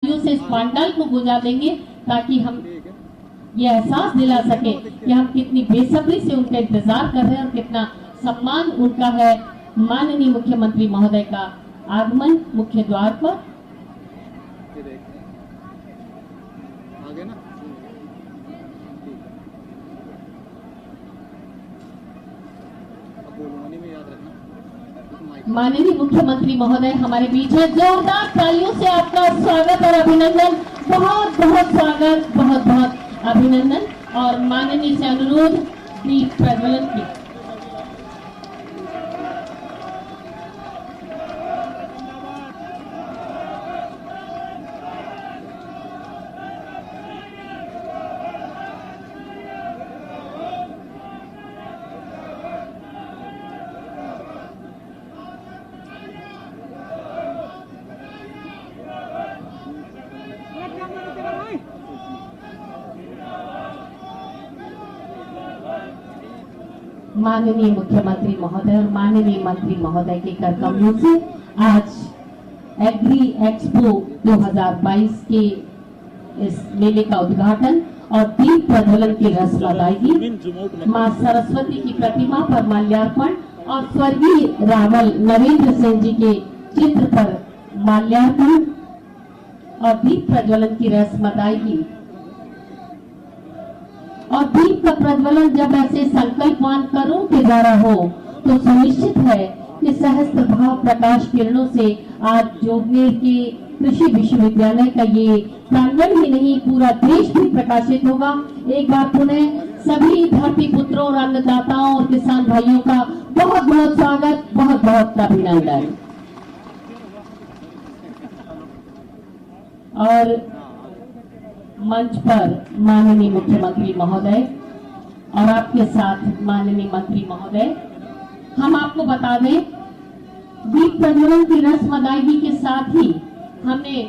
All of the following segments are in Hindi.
से इस पांडाल को गुजा देंगे ताकि हम ये एहसास दिला सके कि हम कितनी बेसब्री से उनका इंतजार कर रहे हैं और कितना सम्मान उनका है। माननीय मुख्यमंत्री महोदय का आगमन मुख्य द्वार पर। आगे ना में याद रखना। माननीय मुख्यमंत्री महोदय हमारे बीच है। जोरदार तालियों से आपका स्वागत और अभिनंदन। बहुत बहुत स्वागत, बहुत बहुत अभिनंदन। और माननीय से अनुरोध दीप प्रज्वलन की। माननीय मुख्यमंत्री महोदय और माननीय मंत्री महोदय के कर कमलों से आज एग्री एक्सपो 2022 के इस मेले का उद्घाटन और दीप प्रज्वलन की रस्म अदायगी, मां सरस्वती की प्रतिमा पर माल्यार्पण और स्वर्गीय रावल नरेंद्र सिंह जी के चित्र पर माल्यार्पण और दीप प्रज्वलन की रस्म अदायगी। और दीप का प्रज्वलन जब ऐसे संकल्पवान करों के द्वारा हो तो सुनिश्चित है कि सहस्त्र भाव प्रकाश किरणों से आज जोगनेर के कृषि विश्वविद्यालय का ये प्रांगण ही नहीं पूरा देश भी प्रकाशित होगा। एक बार पुनः सभी धरती पुत्रों और अन्नदाताओं और किसान भाइयों का बहुत बहुत स्वागत, बहुत बहुत अभिनंदन। और मंच पर माननीय मुख्यमंत्री महोदय और आपके साथ माननीय मंत्री महोदय, हम आपको बता दें दीप प्रज्वलन की रस्म अदायगी के साथ ही हमने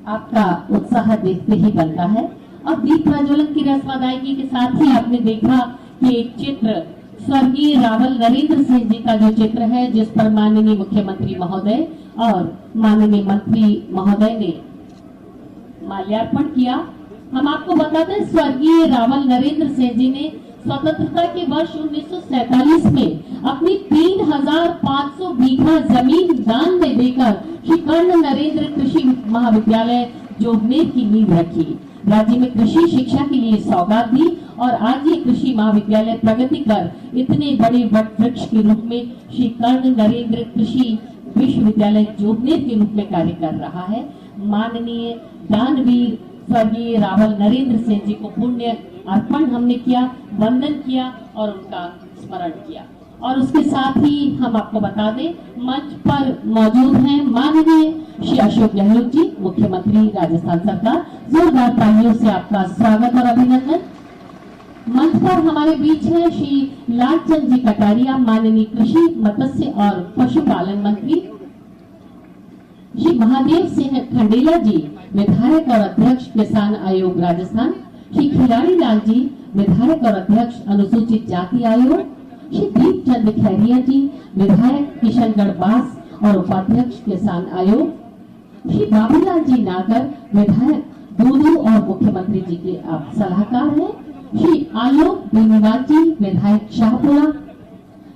आपका उत्साह देखते ही बनता है। और दीप प्रज्वलन की रस्म अदायगी के साथ ही आपने देखा कि एक चित्र स्वर्गीय रावल नरेंद्र सिंह जी का जो चित्र है जिस पर माननीय मुख्यमंत्री महोदय और माननीय मंत्री महोदय ने माल्यार्पण किया। हम आपको बताते हैं स्वर्गीय रावल नरेंद्र सिंह जी ने स्वतंत्रता के वर्ष 1947 में अपनी 3500 बीघा जमीन दान में देकर श्री कर्ण नरेंद्र कृषि महाविद्यालय जोगनेर की नींव रखी, राज्य में कृषि शिक्षा के लिए सौगात दी और आज ये कृषि महाविद्यालय प्रगति कर इतने बड़े वट वृक्ष के रूप में श्री कर्ण नरेंद्र कृषि विश्वविद्यालय जोगनेर के रूप में कार्य कर रहा है। माननीय दानवीर स्वर्गीय रावल नरेंद्र सिंह जी को पुण्य अर्पण हमने किया, वंदन किया और उनका स्मरण किया। और उसके साथ ही हम आपको बता दें मंच पर मौजूद हैं माननीय श्री अशोक गहलोत जी, मुख्यमंत्री राजस्थान सरकार। जोरदार तालियों से आपका स्वागत और अभिनंदन। मंच पर हमारे बीच है श्री लालचंद जी कटारिया, माननीय कृषि मत्स्य और पशुपालन मंत्री। श्री महादेव सिंह खंडेला जी, विधायक और अध्यक्ष किसान आयोग राजस्थान। श्री खिलाड़ी लाल जी, विधायक और अध्यक्ष अनुसूचित जाति आयोग। श्री दीप चंद खैरिया जी, विधायक किशनगढ़ बास और उपाध्यक्ष किसान आयोग। श्री बाबूलाल जी नागर, विधायक दूदू और मुख्यमंत्री जी के आप सलाहकार हैं। श्री आलोक बेनीवाल जी, विधायक शाहपुरा।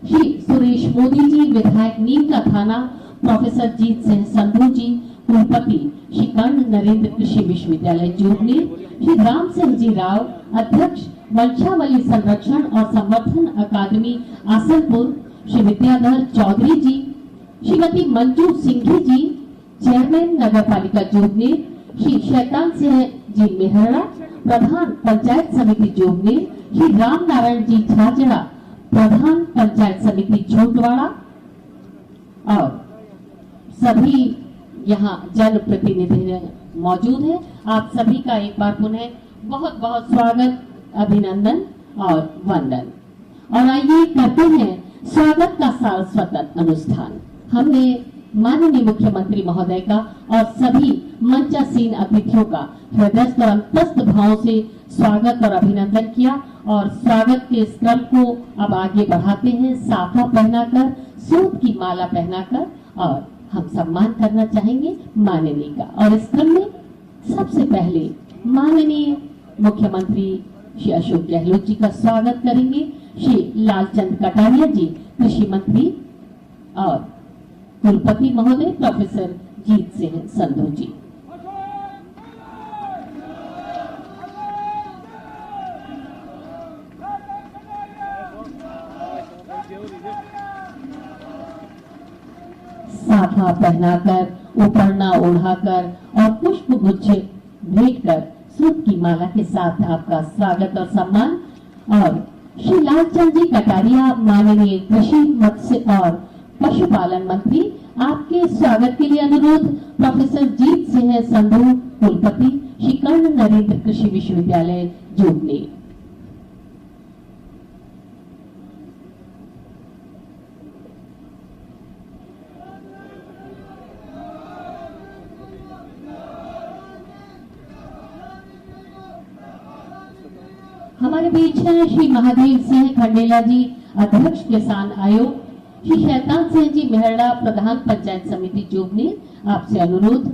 श्री सुरेश मोदी जी, विधायक नीम का थाना। प्रोफेसर जीत सिंह संधू जी, कुलपति श्री कर्ण नरेंद्र कृषि विश्वविद्यालय जोगनेर। श्री राम सिंह जी राव, अध्यक्ष वंशावली संरक्षण और संवर्धन अकादमी आसनपुर। श्री विद्याधर चौधरी जी, श्रीमती मंजू सिंघी जी, चेयरमैन नगर पालिका जोगनेर। श्री शैतान सिंह जी मेहरा, प्रधान पंचायत समिति जोगनेर। श्री राम नारायण जी झाजड़ा, प्रधान पंचायत समिति छोटवाड़ा। और सभी यहाँ जनप्रतिनिधि मौजूद है। आप सभी का एक बार पुनः बहुत बहुत स्वागत, अभिनंदन और वंदन। और आइए करते हैं स्वागत का सारस्वत अनुष्ठान। हमने माननीय मुख्यमंत्री महोदय का और सभी मंचासीन अतिथियों का हृदयस्थ और अंतस्थ भाव से स्वागत और अभिनंदन किया और स्वागत के इस क्रम को अब आगे बढ़ाते हैं साफा पहनाकर, सूत की माला पहनाकर और हम सम्मान करना चाहेंगे माननीय का। और इस क्रम में सबसे पहले माननीय मुख्यमंत्री श्री अशोक गहलोत जी का स्वागत करेंगे। श्री लालचंद कटारिया जी कृषि मंत्री और कुलपति महोदय प्रोफेसर जीत सिंह संधू जी। साफा पहनाकर, उपरना ओढ़ाकर और पुष्प गुच्छ भेंट कर सूत की माला के साथ आपका स्वागत और सम्मान। और श्री लालचंद जी कटारिया माननीय कृषि मत्स्य और पशुपालन मंत्री, आपके स्वागत के लिए अनुरोध प्रोफेसर जीत सिंह संधू कुलपति श्री कर्ण नरेंद्र कृषि विश्वविद्यालय जोगनी। हमारे बीच हैं श्री महादेव सिंह खंडेला जी अध्यक्ष किसान आयोग, श्री शैतान सिंह जी मेहरा प्रधान पंचायत समिति जोगनी, आपसे अनुरोध।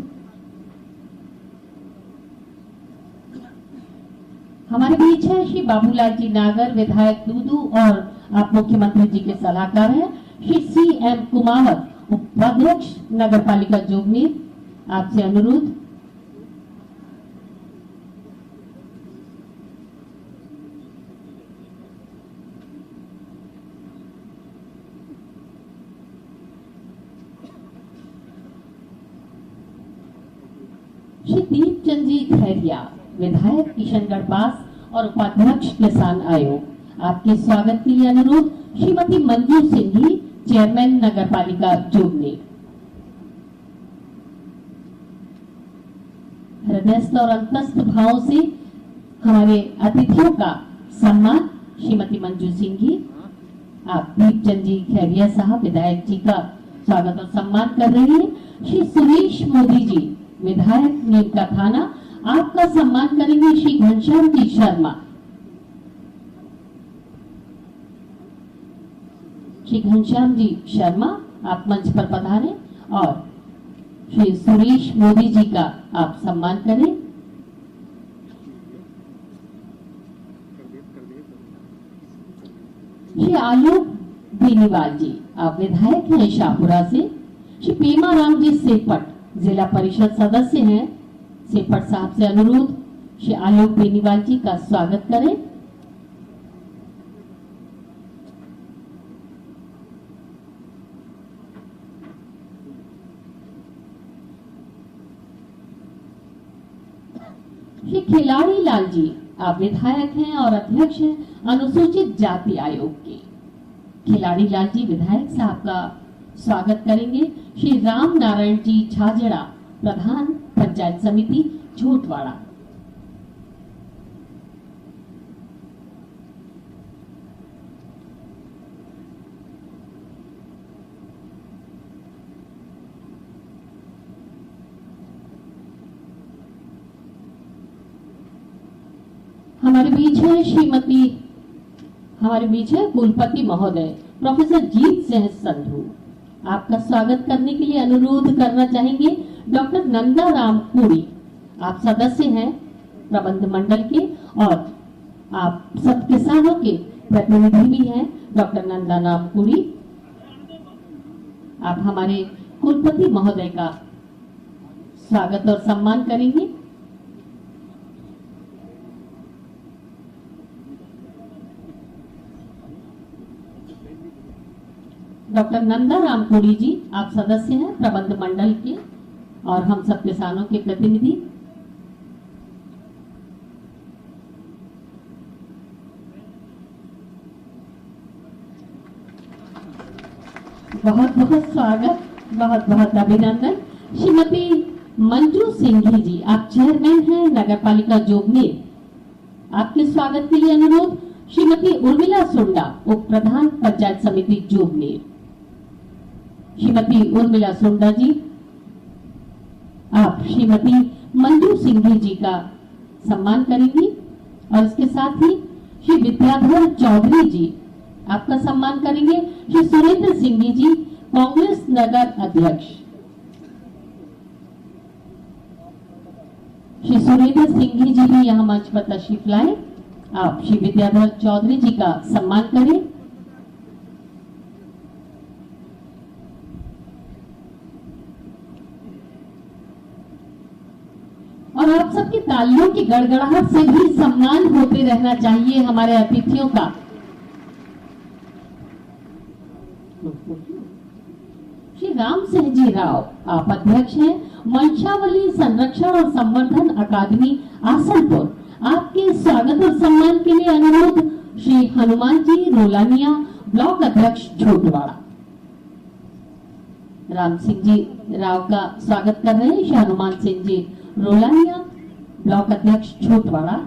हमारे बीच है श्री बाबूलाल जी नागर विधायक दूदू और आप मुख्यमंत्री जी के सलाहकार हैं। श्री CM कुमावत उपाध्यक्ष नगर पालिका जोगनी, आपसे अनुरोध। श्री दीपचंद जी खैरिया विधायक किशनगढ़ पास और उपाध्यक्ष किसान आयोग, आपके स्वागत के लिए अनुरोध। श्रीमती मंजू सिंघी चेयरमैन नगर पालिका जोगनी। हृदयस्थ और अंतस्थ भाव से हमारे अतिथियों का सम्मान। श्रीमती मंजू सिंघी, आप दीपचंद जी खैरिया साहब विधायक जी का स्वागत और सम्मान कर रही हैं। श्री सुरेश मोदी जी विधायक नीम का थाना, आपका सम्मान करेंगे श्री घनश्याम जी शर्मा। श्री घनश्याम जी शर्मा, आप मंच पर पधारें और श्री सुरेश मोदी जी का आप सम्मान करें। श्री आलोक बेनीवाल जी, आप विधायक हैं शाहपुरा से। श्री पेमा राम जी सेपट जिला परिषद सदस्य हैं, सेपट साहब से अनुरोध श्री आलोक बेनीवाल जी का स्वागत करें। श्री खिलाड़ी लाल जी, आप विधायक हैं और अध्यक्ष हैं अनुसूचित जाति आयोग के। खिलाड़ी लाल जी विधायक साहब का स्वागत करेंगे। श्री राम नारायण जी छाजड़ा प्रधान पंचायत समिति झोटवाड़ा। हमारे बीच है कुलपति महोदय प्रोफेसर जीत सिंह संधू, आपका स्वागत करने के लिए अनुरोध करना चाहेंगे। डॉक्टर नंदा राम पुरी, आप सदस्य हैं प्रबंध मंडल के और आप सब किसानों के प्रतिनिधि भी हैं। डॉक्टर नंदा राम पुरी, आप हमारे कुलपति महोदय का स्वागत और सम्मान करेंगे। डॉक्टर नंदा राम पुरी जी, आप सदस्य हैं प्रबंध मंडल के और हम सब किसानों के प्रतिनिधि। बहुत बहुत स्वागत, बहुत बहुत अभिनंदन। श्रीमती मंजू सिंघी जी, आप चेयरमैन हैं नगर पालिका जोगनी, आपके स्वागत के लिए अनुरोध। श्रीमती उर्मिला सुंडा उप प्रधान पंचायत समिति जोगनी। श्रीमती उर्मिला सुंडा जी, आप श्रीमती मंजू सिंघी जी का सम्मान करेंगी और इसके साथ ही श्री विद्याधर चौधरी जी आपका सम्मान करेंगे। श्री सुरेंद्र सिंघी जी, कांग्रेस नगर अध्यक्ष, श्री सुरेंद्र सिंघी जी भी यहाँ मंच पर तशरीफ लाए। आप श्री विद्याधर चौधरी जी का सम्मान करें। और आप सबकी तालियों की गड़गड़ाहट से भी सम्मान होते रहना चाहिए हमारे अतिथियों का। श्री राम सिंह जी राव, आप अध्यक्ष हैं वंशावली संरक्षण और संवर्धन अकादमी आसनपुर। आपके स्वागत और सम्मान के लिए अनुरोध श्री हनुमान जी रोलानिया, ब्लॉक अध्यक्ष छोटवाड़ा। राम सिंह जी राव का स्वागत कर रहे हैं श्री हनुमान सिंह जी रोलानिया, ब्लॉक अध्यक्ष छोटवाड़ा।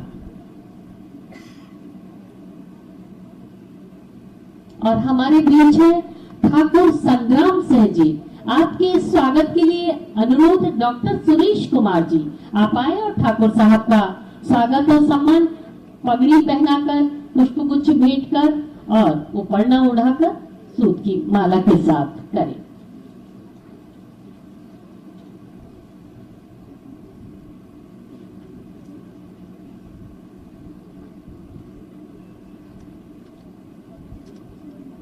और हमारे बीच है ठाकुर संग्राम सिंह जी। आपके स्वागत के लिए अनुरोध डॉक्टर सुरेश कुमार जी, आप आए और ठाकुर साहब का स्वागत और सम्मान पगड़ी पहनाकर, पुष्पगुच्छ भेंट कर और उपरना उड़ाकर सूत की माला के साथ करें।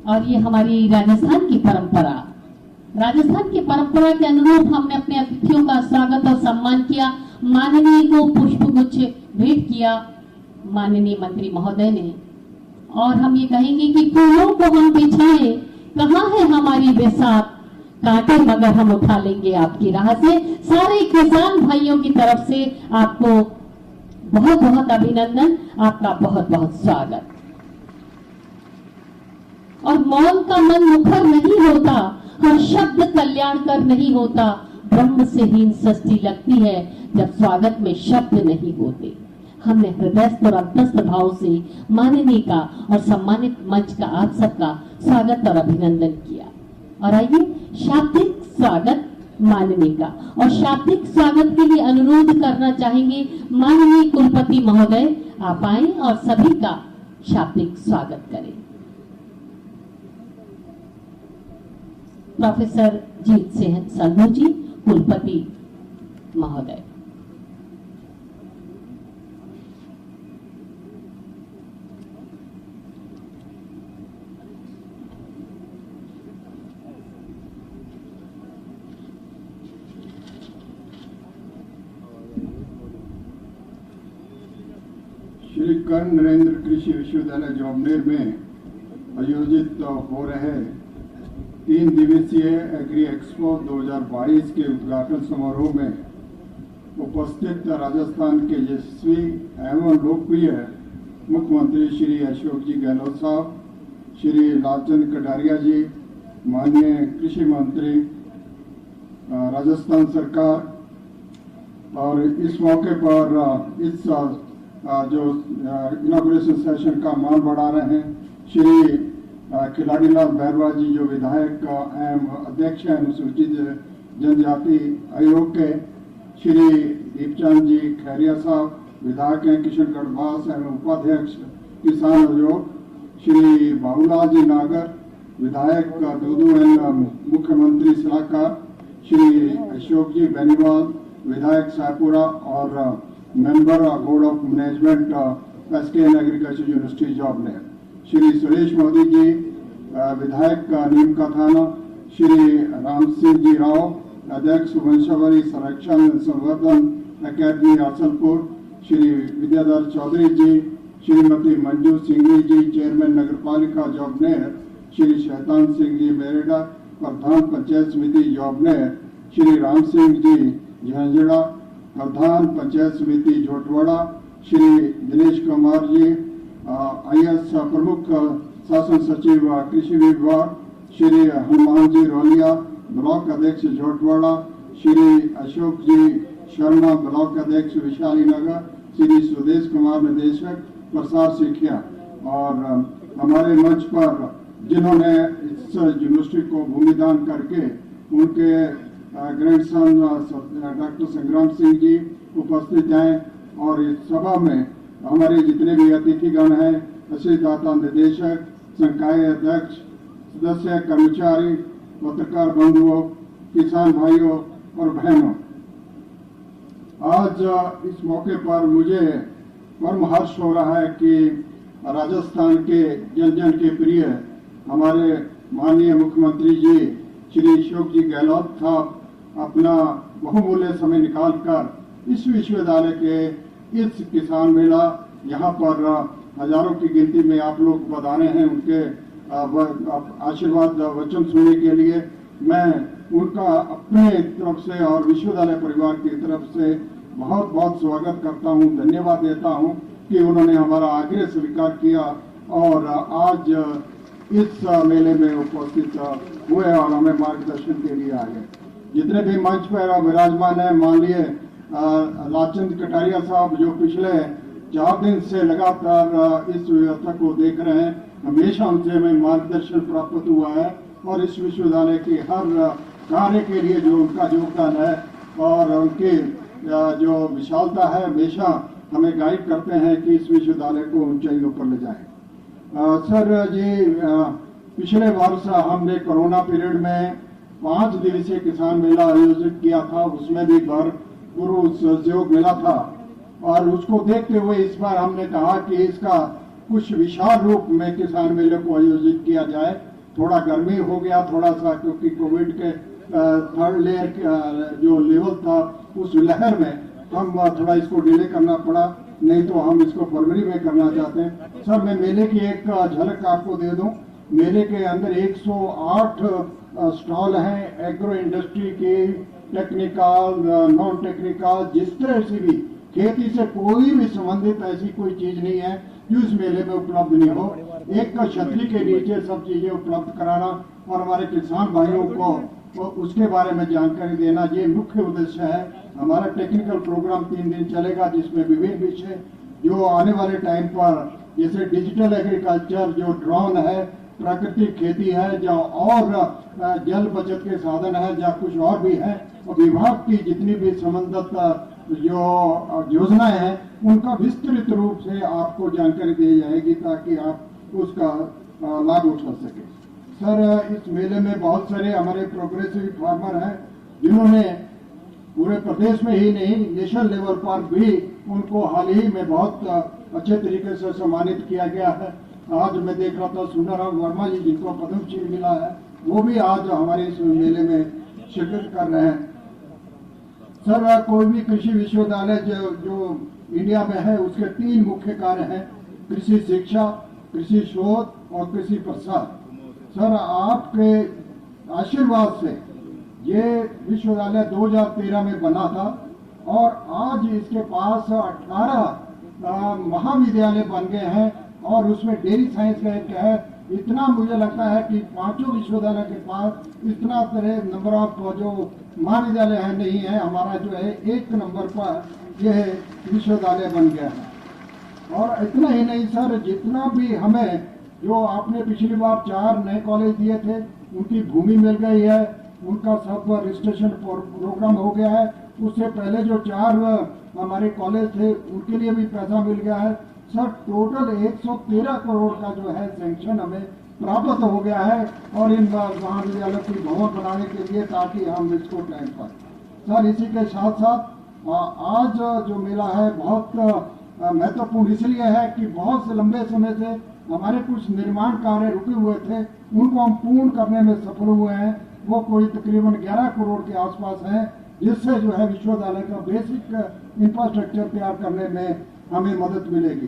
और ये हमारी राजस्थान की परंपरा, राजस्थान की परंपरा के अनुरूप हमने अपने अतिथियों का स्वागत और सम्मान किया। माननीय को पुष्पगुच्छ भेंट किया माननीय मंत्री महोदय ने। और हम ये कहेंगे कि फूलों को हम बिछाएं, कहाँ है हमारी बेसात, कांटे मगर हम उठा लेंगे आपकी राह से। सारे किसान भाइयों की तरफ से आपको बहुत बहुत अभिनंदन, आपका बहुत बहुत स्वागत। और मौन का मन मुखर नहीं होता, हर शब्द कल्याणकर नहीं होता। ब्रह्म से हीन सृष्टि लगती है जब स्वागत में शब्द नहीं होते। हमने हृदयस्थ और अंतस्थ भाव से माननीय का और सम्मानित मंच का आप सबका स्वागत और अभिनंदन किया। और आइए शाब्दिक स्वागत माननीय का, और शाब्दिक स्वागत के लिए अनुरोध करना चाहेंगे माननीय कुलपति महोदय, आप आए और सभी का शाब्दिक स्वागत करें। प्रोफेसर जीत सिंह संधू जी, कुलपति महोदय। श्री कर्ण नरेंद्र कृषि विश्वविद्यालय जोबनेर में आयोजित हो रहे 3 दिवसीय एग्री एक्सपो 2022 के उद्घाटन समारोह में उपस्थित राजस्थान के यशस्वी एवं लोकप्रिय मुख्यमंत्री श्री अशोक जी गहलोत साहब, श्री लालचंद कटारिया जी, माननीय कृषि मंत्री राजस्थान सरकार, और इस मौके पर इस जो इनॉग्रेशन सेशन का मान बढ़ा रहे हैं श्री खिलाड़ीलाल बैरवा जी, जो विधायक एवं अध्यक्ष हैं अनुसूचित जनजाति आयोग के, श्री दीपचंद जी खैरिया साहब, विधायक हैं किशनगढ़ बास एवं उपाध्यक्ष किसान आयोग, श्री बाबूलाल जी नागर, विधायक दूदू एवं मुख्यमंत्री सलाहकार, श्री अशोक जी बेनीवाल, विधायक साहपुरा और member board of management SK agriculture university Jobner, Shri Suresh Modi ji, विधायक नीम का थाना, श्री राम सिंह जी राव, अध्यक्ष वंशावली संरक्षण संवर्धन अकादमी आसनपुर, श्री विद्याधर चौधरी जी, श्रीमती मंजू सिंघी जी, चेयरमैन नगरपालिका जोबनेर, श्री शैतान सिंह जी मेरेडा, प्रधान पंचायत समिति जोबनेर, श्री राम सिंह जी झांझड़ा, प्रधान पंचायत समिति झोटवाड़ा, श्री दिनेश कुमार जी IAS प्रमुख शासन सचिव कृषि विभाग, श्री हनुमान जी रोलिया, ब्लॉक अध्यक्ष झोटवाड़ा, श्री अशोक जी शर्मा, ब्लॉक अध्यक्ष विशाली नगर, श्री सुदेश कुमार निदेशक प्रसार शिक्षा। और हमारे मंच पर जिन्होंने इस यूनिवर्सिटी को भूमिदान करके उनके ग्रैंडसन डॉक्टर संग्राम सिंह जी उपस्थित हैं और इस सभा में हमारे जितने भी अतिथिगण हैं, रसीदाता, निदेशक, संकाय अध्यक्ष, सदस्य, कर्मचारी, पत्रकार बंधुओं, किसान भाइयों और बहनों, आज इस मौके पर मुझे परम हर्ष हो रहा है कि राजस्थान के जन जन के प्रिय हमारे माननीय मुख्यमंत्री जी श्री अशोक जी गहलोत साहब अपना बहुमूल्य समय निकालकर इस विश्वविद्यालय के इस किसान मेला यहाँ पर हजारों की गिनती में आप लोग बधाने हैं, उनके आशीर्वाद वचन सुनने के लिए मैं उनका अपने तरफ से और विश्वविद्यालय परिवार की तरफ से बहुत बहुत स्वागत करता हूं, धन्यवाद देता हूं कि उन्होंने हमारा आग्रह स्वीकार किया और आज इस मेले में उपस्थित हुए और हमें मार्गदर्शन के लिए आ गए। जितने भी मंच पर विराजमान है, माननीय लालचंद कटारिया साहब जो पिछले 4 दिन से लगातार इस व्यवस्था को देख रहे हैं, हमेशा उनसे हमें मार्गदर्शन प्राप्त हुआ है और इस विश्वविद्यालय के हर कार्य के लिए जो उनका योगदान है और उनकी जो विशालता है हमेशा हमें गाइड करते हैं कि इस विश्वविद्यालय को ऊंचाइयों पर ले जाएं। सर जी, पिछले वर्ष हमने कोरोना पीरियड में 5 दिवसीय किसान मेला आयोजित किया था, उसमें भी भरपूर सहयोग मिला था और उसको देखते हुए इस बार हमने कहा कि इसका कुछ विशाल रूप में किसान मेले को आयोजित किया जाए। थोड़ा गर्मी हो गया थोड़ा सा, क्योंकि कोविड के 3rd लेयर जो लेवल था उस लहर में हम थोड़ा इसको डिले करना पड़ा, नहीं तो हम इसको फरवरी में करना चाहते हैं। सर, मैं मेले की एक झलक आपको दे दूं। मेले के अंदर 108 स्टॉल हैं, एग्रो इंडस्ट्री की, टेक्निकल, नॉन टेक्निकल, जिस तरह से भी खेती से कोई भी संबंधित ऐसी कोई चीज नहीं है जो इस मेले में उपलब्ध नहीं हो। एक छतरी के नीचे सब चीजें उपलब्ध कराना और हमारे किसान भाइयों को तो उसके बारे में जानकारी देना, ये मुख्य उद्देश्य है। हमारा टेक्निकल प्रोग्राम 3 दिन चलेगा, जिसमें विभिन्न विषय जो आने वाले टाइम पर जैसे डिजिटल एग्रीकल्चर, जो ड्रोन है, प्राकृतिक खेती है, जो और जल बचत के साधन है, या कुछ और भी है, और विभाग की जितनी भी संबंधित जो योजनाएं हैं उनका विस्तृत रूप से आपको जानकारी दी जाएगी ताकि आप उसका लाभ उठा सके। सर, इस मेले में बहुत सारे हमारे प्रोग्रेसिव फार्मर हैं जिन्होंने पूरे प्रदेश में ही नहीं नेशनल लेवल पर भी उनको हाल ही में बहुत अच्छे तरीके से सम्मानित किया गया है। आज मैं देख रहा था सुंदरराम वर्मा जी जिनको पद्म श्री मिला है, वो भी आज हमारे इस मेले में शिरकत कर रहे हैं। सर, कोई भी कृषि विश्वविद्यालय जो इंडिया में है उसके 3 मुख्य कार्य हैं, कृषि शिक्षा, कृषि शोध और कृषि प्रसार। सर, आपके आशीर्वाद से ये विश्वविद्यालय 2013 में बना था और आज इसके पास 18 महाविद्यालय बन गए हैं और उसमें डेयरी साइंस का एक है। इतना मुझे लगता है कि 5 विश्वविद्यालय के पास इतना तरह नंबर ऑफ जो महाविद्यालय है नहीं है। हमारा जो है 1 नंबर पर यह विश्वविद्यालय बन गया है। और इतना ही नहीं सर, जितना भी हमें जो आपने पिछली बार 4 नए कॉलेज दिए थे उनकी भूमि मिल गई है, उनका सब रजिस्ट्रेशन प्रोग्राम हो गया है। उससे पहले जो 4 हमारे कॉलेज थे उनके लिए भी पैसा मिल गया है। सर, टोटल 113 करोड़ का जो है सैंक्शन हमें प्राप्त हो गया है और इन महाविद्यालय की भवन बनाने के लिए, ताकि हम इसको टाइम पर। सर, इसी के साथ साथ आज जो मेला है बहुत महत्वपूर्ण इसलिए है कि बहुत से लंबे समय से हमारे कुछ निर्माण कार्य रुके हुए थे, उनको हम पूर्ण करने में सफल हुए हैं। वो कोई तकरीबन 11 करोड़ के आसपास है, जिससे जो है विश्वविद्यालय का बेसिक इंफ्रास्ट्रक्चर तैयार करने में हमें मदद मिलेगी।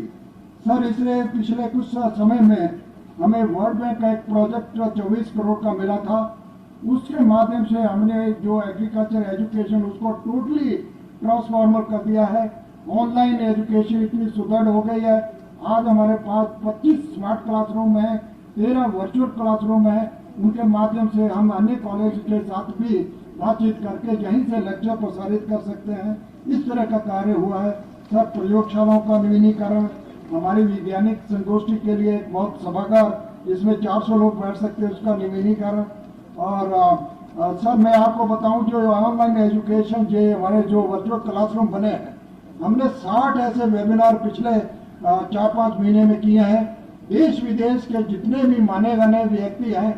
सर, इसलिए पिछले कुछ समय में हमें वर्ल्ड बैंक का एक प्रोजेक्ट 24 करोड़ का मिला था। उसके माध्यम से हमने जो एग्रीकल्चर एजुकेशन उसको टोटली ट्रांसफॉर्मर कर दिया है। ऑनलाइन एजुकेशन इतनी सुदृढ़ हो गई है। आज हमारे पास 25 स्मार्ट क्लासरूम है, 13 वर्चुअल क्लासरूम है। उनके माध्यम से हम अन्य कॉलेज के साथ भी बातचीत करके यहीं से लेक्चर प्रसारित कर सकते हैं। इस तरह का कार्य हुआ है। सब प्रयोगशालाओं का नवीनीकरण, हमारी वैज्ञानिक संगोष्ठी के लिए एक बहुत सभागार इसमें 400 लोग बैठ सकते हैं, उसका नियमीकरण। और सर मैं आपको बताऊं, जो ऑनलाइन एजुकेशन जो हमारे जो वर्चुअल क्लासरूम बने हैं, हमने 60 ऐसे वेबिनार पिछले 4-5 महीने में किए हैं। देश विदेश के जितने भी माने गने व्यक्ति हैं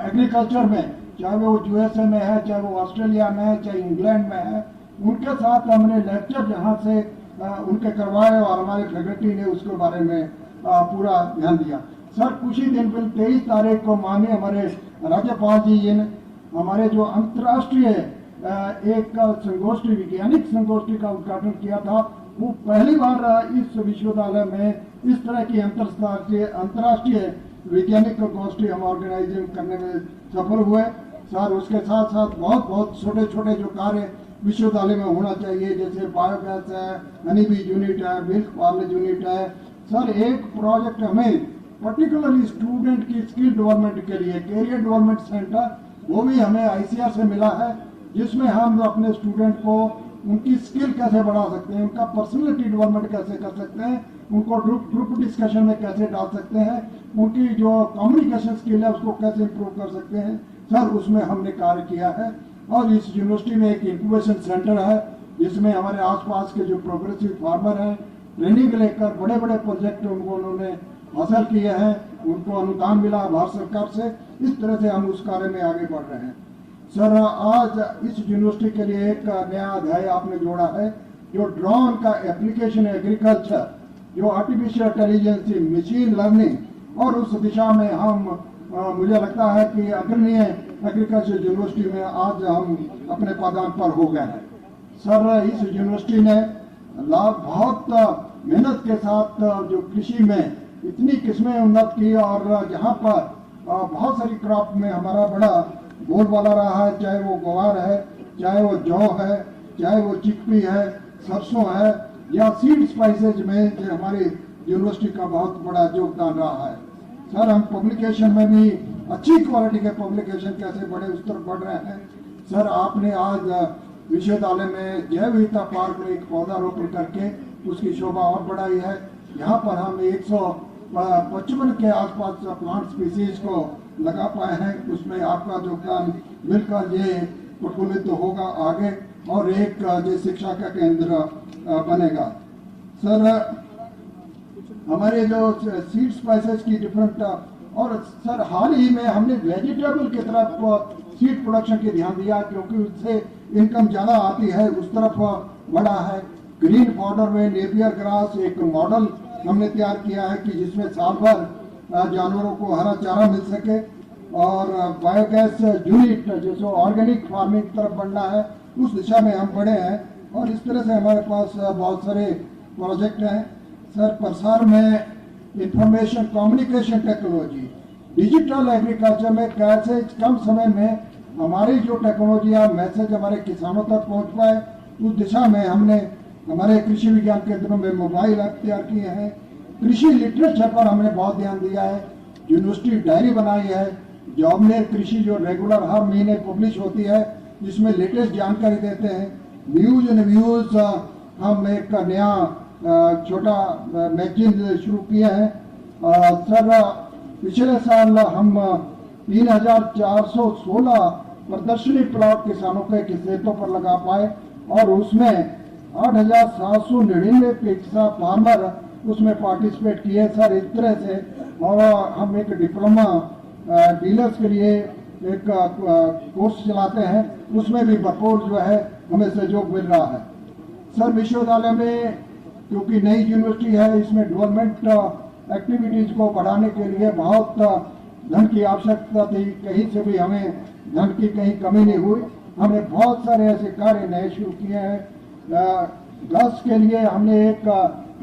एग्रीकल्चर में, चाहे वो यूएसए में है, चाहे वो ऑस्ट्रेलिया में है, चाहे इंग्लैंड में है, उनके साथ हमने लेक्चर जहाँ से उनके करवाए और हमारे फैकल्टी ने उसके बारे में पूरा ध्यान दिया। सर कुछ ही दिन पहले 23 तारीख को माननीय हमारे राज्यपाल जी ने हमारे जो अंतर्राष्ट्रीय एक संगोष्ठी, वैज्ञानिक संगोष्ठी का उद्घाटन किया था। वो पहली बार इस विश्वविद्यालय में इस तरह की अंतर्राष्ट्रीय वैज्ञानिक गोष्ठी हम ऑर्गेनाइजिंग करने में सफल हुए। सर उसके साथ साथ बहुत छोटे छोटे जो कार्य विश्वविद्यालय में होना चाहिए, जैसे बायोगैस है, हनी बीज यूनिट है, मिल्क पार्लेज यूनिट है। सर एक प्रोजेक्ट हमें पर्टिकुलरली स्टूडेंट की स्किल डेवलपमेंट के लिए कैरियर डेवलपमेंट सेंटर, वो भी हमें आईसीआर से मिला है, जिसमें हम अपने स्टूडेंट को उनकी स्किल कैसे बढ़ा सकते हैं, उनका पर्सनैलिटी डेवलपमेंट कैसे कर सकते हैं, उनको ग्रुप डिस्कशन में कैसे डाल सकते हैं, उनकी जो कम्युनिकेशन स्किल है उसको कैसे इंप्रूव कर सकते हैं। सर उसमें हमने कार्य किया है। और इस यूनिवर्सिटी में एक इंक्यूबेशन सेंटर है, जिसमें हमारे आसपास के जो प्रोग्रेसिव फार्मर हैं, ट्रेनिंग लेकर बड़े बड़े प्रोजेक्ट उन्होंने हासिल किए हैं, उनको अनुदान मिला भारत सरकार से। इस तरह से हम उस कार्य में आगे बढ़ रहे हैं। सर आज इस यूनिवर्सिटी के लिए एक नया अध्याय आपने जोड़ा है, जो ड्रोन का एप्लीकेशन एग्रीकल्चर, जो आर्टिफिशियल इंटेलिजेंस, मशीन लर्निंग, और उस दिशा में हम मुझे लगता है कि अग्रणीय एग्रीकल्चर यूनिवर्सिटी में आज हम अपने पादान पर हो गए हैं। सर इस यूनिवर्सिटी ने बहुत मेहनत के साथ जो कृषि में इतनी किस्में उन्नत की, और जहाँ पर बहुत सारी क्रॉप में हमारा बड़ा बोलबाला रहा है, चाहे वो ग्वार है, चाहे वो जौ है, चाहे वो चिकपी है, सरसों है, या सीड स्पाइसेज में जो हमारी यूनिवर्सिटी का बहुत बड़ा योगदान रहा है। सर हम पब्लिकेशन में भी अच्छी क्वालिटी के पब्लिकेशन कैसे बड़े उस तरफ बढ़ रहे हैं। सर आपने आज विश्वविद्यालय में जैव विविधता पार्क में एक पौधारोपण करके उसकी शोभा और बढ़ाई है। यहाँ पर हम 155 के आसपास प्लांट स्पीसीज को लगा पाए हैं। उसमें आपका योगदान मिलकर ये प्रफुल्लित होगा आगे, और एक जो शिक्षा का केंद्र बनेगा। सर हमारे जो सीड स्पाइसेस की डिफरेंट, और सर हाल ही में हमने वेजिटेबल की तरफ सीड प्रोडक्शन की ध्यान दिया, क्योंकि उससे इनकम ज़्यादा आती है, उस तरफ बढ़ा है। ग्रीन बॉर्डर में नेपियर ग्रास एक मॉडल हमने तैयार किया है कि जिसमें साल भर जानवरों को हरा चारा मिल सके, और बायोगैस यूनिट जैसे ऑर्गेनिक फार्मिंग तरफ बढ़ना है, उस दिशा में हम बढ़े हैं। और इस तरह से हमारे पास बहुत सारे प्रोजेक्ट हैं। सर प्रसार में information communication technology, digital agriculture में कैसे कम समय में हमारी जो टेक्नोलॉजी या मैसेज हमारे किसानों तक पहुंच पाए, उस दिशा में हमने हमारे कृषि विज्ञान केंद्रों में मोबाइल ऐप तैयार किए हैं। कृषि लिटरेचर पर हमने बहुत ध्यान दिया है। यूनिवर्सिटी डायरी बनाई है, जॉबनेर कृषि जो रेगुलर हर महीने पब्लिश होती है, जिसमें लेटेस्ट जानकारी देते हैं। न्यूज एंड व्यूज हम एक नया छोटा मैगजीन शुरू किया है। सर पिछले साल हम 3416 प्रदर्शनी प्लॉट किसानों के खेतों पर लगा पाए, और उसमें 8799 पिक्सा फार्मर उसमें पार्टिसिपेट किए। सर इस तरह से, और हम एक डिप्लोमा डीलर्स के लिए एक कोर्स चलाते हैं, उसमें भी भरपूर जो है हमें सहयोग मिल रहा है। सर विश्वविद्यालय में क्योंकि नई यूनिवर्सिटी है, इसमें डेवलपमेंट एक्टिविटीज को बढ़ाने के लिए बहुत धन की आवश्यकता थी। कहीं से भी हमें धन की कहीं कमी नहीं हुई। हमने बहुत सारे ऐसे कार्य नए शुरू किए हैं। गर्ल्स के लिए हमने एक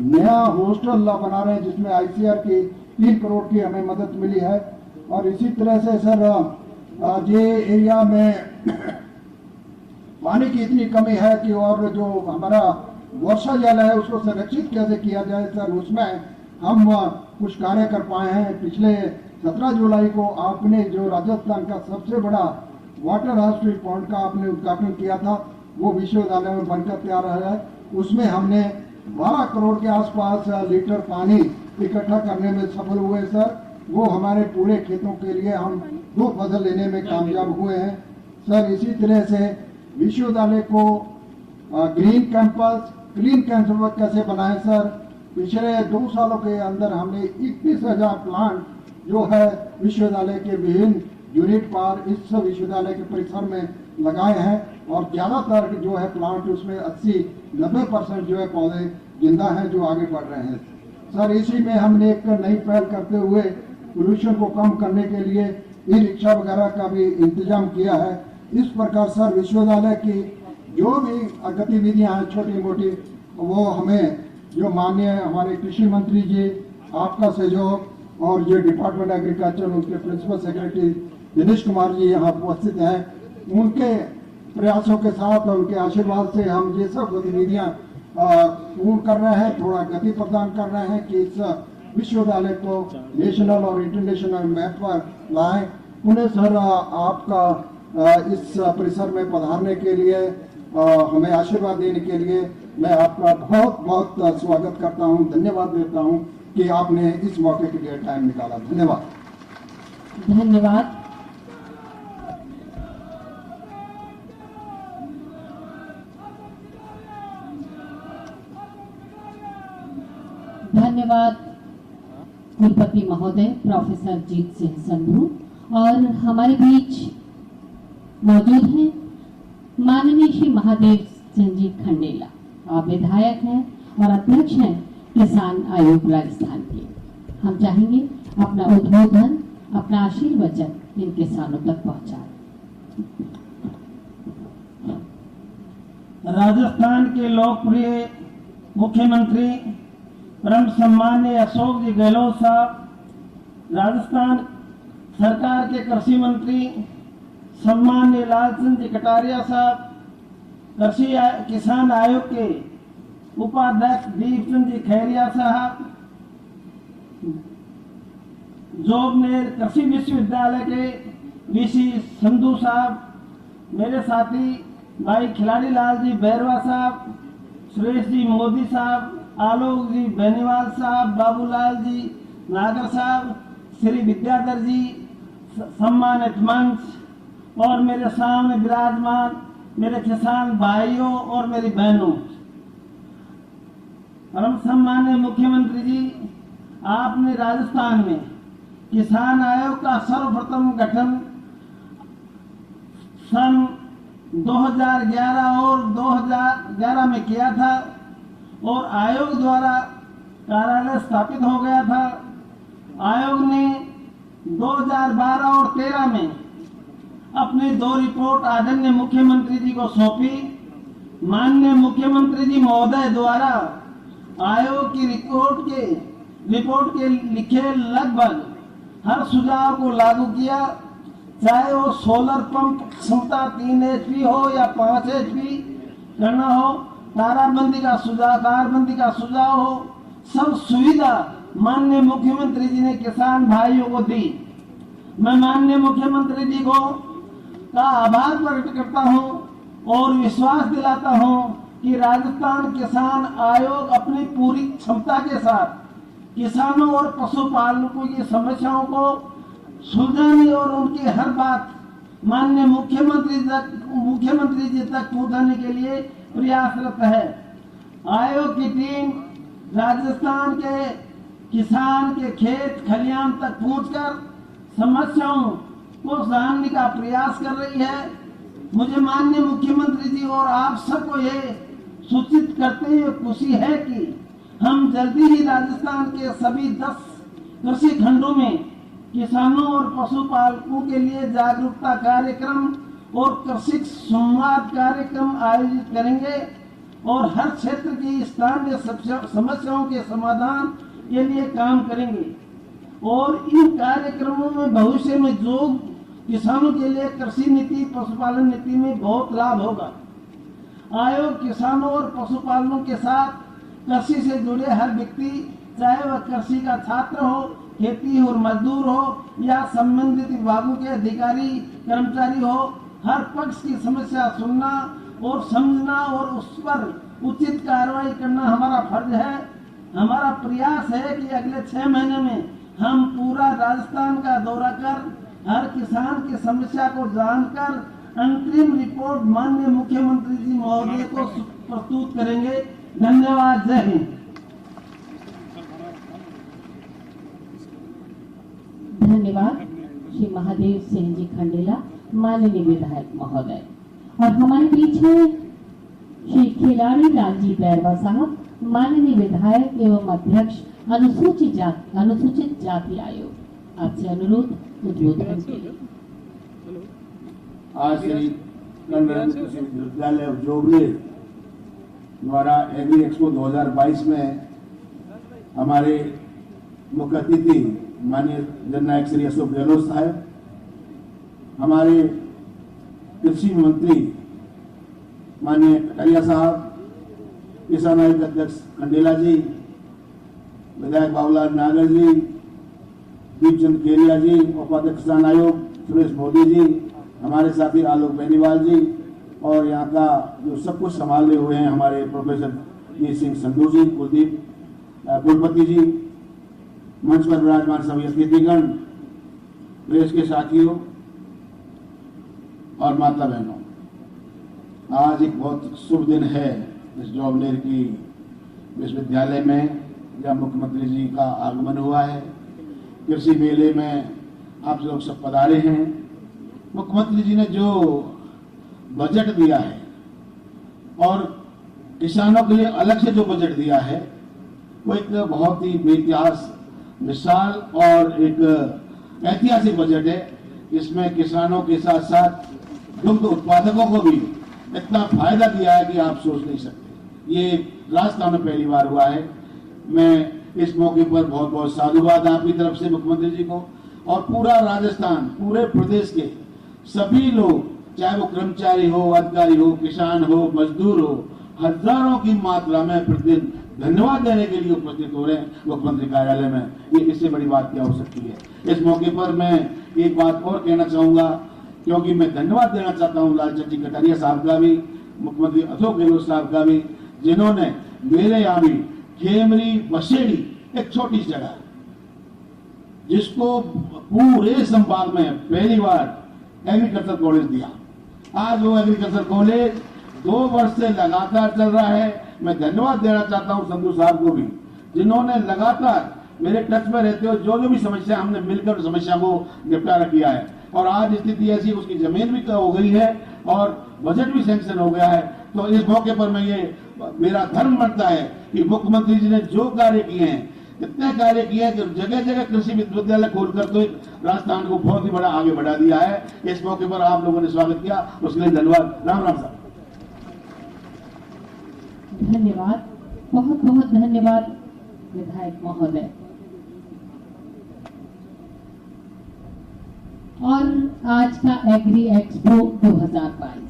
नया हॉस्टल बना रहे हैं, जिसमें आईसीआर की 3 करोड़ की हमें मदद मिली है। और इसी तरह से सर ये एरिया में पानी की इतनी कमी है कि, और जो हमारा वर्षा जल है उसको संरक्षित कैसे किया जाए, सर उसमें हम कुछ कार्य कर पाए हैं। पिछले 17 जुलाई को आपने जो राजस्थान का सबसे बड़ा वाटर हाउस पॉइंट का आपने उद्घाटन किया था, वो विश्वविद्यालय में बनकर तैयार है। उसमें हमने 12 करोड़ के आसपास लीटर पानी इकट्ठा करने में सफल हुए सर। वो हमारे पूरे खेतों के लिए हम 2 फसल लेने में कामयाब हुए हैं। सर इसी तरह से विश्वविद्यालय को ग्रीन कैंपस क्लीन कैंपस कैसे बनाए सर। पिछले 2 सालों के अंदर हमने 21,000 प्लांट जो है विश्वविद्यालय के विभिन्न यूनिट पर इस विश्वविद्यालय के परिसर में लगाए हैं और ज्यादातर जो है प्लांट उसमें 80-90% जो है पौधे जिंदा हैं जो आगे बढ़ रहे हैं। सर इसी में हमने एक नई पहल करते हुए पोल्यूशन को कम करने के लिए ई रिक्शा वगैरह का भी इंतजाम किया है। इस प्रकार सर विश्वविद्यालय की जो भी गतिविधियां हैं छोटी मोटी वो हमें जो माननीय हमारे कृषि मंत्री जी आपका सहयोग और जो डिपार्टमेंट एग्रीकल्चर उनके प्रिंसिपल सेक्रेटरी दिनेश कुमार जी यहाँ उपस्थित हैं, उनके प्रयासों के साथ और उनके आशीर्वाद से हम ये सब गतिविधियां पूर्ण कर रहे हैं, थोड़ा गति प्रदान कर रहे हैं कि इस विश्वविद्यालय को नेशनल और इंटरनेशनल मैप पर लाएं। उन्हें सर आपका इस परिसर में पधारने के लिए हमें आशीर्वाद देने के लिए मैं आपका बहुत बहुत स्वागत करता हूं, धन्यवाद देता हूं कि आपने इस मौके के लिए टाइम निकाला। धन्यवाद। धन्यवाद। धन्यवाद कुलपति महोदय प्रोफेसर जीत सिंह संधू। और हमारे बीच मौजूद हैं माननीय श्री महादेव सिंह जी खंडेला, आप विधायक हैं और अध्यक्ष हैं किसान आयोग राजस्थान के। हम चाहेंगे अपना उद्बोधन, अपना आशीर्वचन इन किसानों तक पहुंचाएं। राजस्थान के लोकप्रिय मुख्यमंत्री परम सम्माननीय अशोक जी गहलोत साहब, राजस्थान सरकार के कृषि मंत्री सम्माननीय लालचंद जी कटारिया साहब, कृषि किसान आयोग के उपाध्यक्ष दीपचंद जी खैरिया साहब, जोबनेर कृषि विश्वविद्यालय के वीसी संधू साहब, मेरे साथी भाई खिलाड़ी लाल जी बैरवा साहब, सुरेश जी मोदी साहब, आलोक जी बेनीवाल साहब, बाबूलाल जी नागर साहब, श्री विद्याधर जी सम्मानित मंच और मेरे सामने विराजमान मेरे किसान भाइयों और मेरी बहनों, परम सम्माननीय मुख्यमंत्री जी, आपने राजस्थान में किसान आयोग का सर्वप्रथम गठन सन 2011 और 2011 में किया था और आयोग द्वारा कार्यालय स्थापित हो गया था। आयोग ने 2012 और 13 में अपनी 2 रिपोर्ट आदरणीय मुख्यमंत्री जी को सौंपी। माननीय मुख्यमंत्री जी महोदय द्वारा आयोग की रिपोर्ट के लिखे लगभग हर सुझाव को लागू किया, चाहे वो सोलर पंप क्षमता 3 HP हो या 5 HP करना हो, ताराबंदी का सुझाव हो, सब सुविधा माननीय मुख्यमंत्री जी ने किसान भाइयों को दी। मैं माननीय मुख्यमंत्री जी को का आभार प्रकट करता हूं और विश्वास दिलाता हूं कि राजस्थान किसान आयोग अपनी पूरी क्षमता के साथ किसानों और पशुपालकों की समस्याओं को सुलझाने और उनकी हर बात माननीय मुख्यमंत्री जी तक पहुंचाने के लिए प्रयासरत है। आयोग की टीम राजस्थान के किसान के खेत खलियान तक पहुंचकर समस्याओं को जानने का प्रयास कर रही है। मुझे माननीय मुख्यमंत्री जी और आप सबको ये सूचित करते हुए खुशी है कि हम जल्दी ही राजस्थान के सभी 10 कृषि खंडों में किसानों और पशुपालकों के लिए जागरूकता कार्यक्रम और कृषि संवाद कार्यक्रम आयोजित करेंगे और हर क्षेत्र की स्थानीय समस्याओं के समाधान के लिए काम करेंगे और इन कार्यक्रमों में भविष्य में जो किसानों के लिए कृषि नीति पशुपालन नीति में बहुत लाभ होगा। आयोग किसानों और पशुपालनों के साथ कृषि से जुड़े हर व्यक्ति, चाहे वह कृषि का छात्र हो, खेती और मजदूर हो या संबंधित विभागों के अधिकारी कर्मचारी हो, हर पक्ष की समस्या सुनना और समझना और उस पर उचित कार्रवाई करना हमारा फर्ज है। हमारा प्रयास है कि अगले 6 महीने में हम पूरा राजस्थान का दौरा कर हर किसान की समस्या को जानकर अंतरिम रिपोर्ट माननीय मुख्यमंत्री जी महोदय को प्रस्तुत करेंगे। धन्यवाद। जय हिंद। धन्यवाद श्री महादेव सिंह जी खंडेला, माननीय विधायक महोदय। और हमारे बीच में श्री खिलाड़ी लाल जी बैरवा साहब, माननीय विधायक एवं अध्यक्ष अनुसूचित जाति आयोग। आपसे अनुरोध उद्बोधन के लिए। आज श्री नरेंद्र कृषि विश्वविद्यालय जोबनेर द्वारा एग्री एक्सपो 2022 में हमारे मुख्य अतिथि माननीय जननायक श्री अशोक गहलोत साहब, हमारे कृषि मंत्री माननीय कटारिया साहब, किसान आयोग अध्यक्ष खंडेला जी, विधायक बाबूलाल नागर जी, दीपचंद केरिया जी, उपाध्यक्ष किसान आयोग सुरेश मोदी जी, हमारे साथी आलोक बेनीवाल जी, और यहाँ का जो सब कुछ संभाले हुए हैं हमारे प्रोफेसर जी सिंह संधू जी, कुलदीप कुलपति जी, मंच पर विराजमान सभी अतिथिगण, प्रेस के साथियों और माता बहनों, आज एक बहुत शुभ दिन है इस जोबनेर की विश्वविद्यालय में, जहाँ मुख्यमंत्री जी का आगमन हुआ है। कृषि मेले में आप लोग सब पधारे हैं। मुख्यमंत्री जी ने जो बजट दिया है और किसानों के लिए अलग से जो बजट दिया है, वो एक बहुत ही बेइतिहास, विशाल और एक ऐतिहासिक बजट है। इसमें किसानों के साथ साथ दुग्ध उत्पादकों को भी इतना फायदा दिया है कि आप सोच नहीं सकते। ये राजस्थान में पहली बार हुआ है। मैं इस मौके पर बहुत बहुत साधुवाद आपकी तरफ से मुख्यमंत्री जी को, और पूरा राजस्थान, पूरे प्रदेश के सभी लोग, चाहे वो कर्मचारी हो, अधिकारी हो, किसान हो, मजदूर हो, हजारों की मात्रा में प्रतिदिन धन्यवाद देने के लिए उपस्थित हो रहे हैं मुख्यमंत्री कार्यालय में। ये इससे बड़ी बात क्या हो सकती है। इस मौके पर मैं एक बात और कहना चाहूंगा, क्योंकि मैं धन्यवाद देना चाहता हूं लालचंद जी कटारिया साहब का भी, मुख्यमंत्री अशोक गहलोत साहब का भी, जिन्होंने मेरे यहाँ भी खेमरी बसेड़ी एक छोटी जगह है जिसको पूरे संभाग में पहली बार एग्रीकल्चर कॉलेज दिया। आज वो एग्रीकल्चर कॉलेज 2 वर्ष से लगातार चल रहा है। मैं धन्यवाद देना चाहता हूं संधू साहब को भी, जिन्होंने लगातार मेरे टच में रहते हुए जो भी समस्या हमने मिलकर समस्या को निपटारा किया है। और आज स्थिति ऐसी, उसकी जमीन भी हो गई है और बजट भी सैंक्शन हो गया है। तो इस मौके पर मैं ये मेरा धर्म बनता है कि मुख्यमंत्री जी ने जो कार्य किए हैं, इतने कार्य किए हैं कि जगह जगह कृषि विश्वविद्यालय खोलकर तो राजस्थान को बहुत ही बड़ा आगे बढ़ा दिया है। इस मौके पर आप लोगों ने स्वागत किया, उसके लिए धन्यवाद। राम राम साहब। धन्यवाद, बहुत बहुत धन्यवाद विधायक महोदय। और आज का एग्री एक्सपो 2022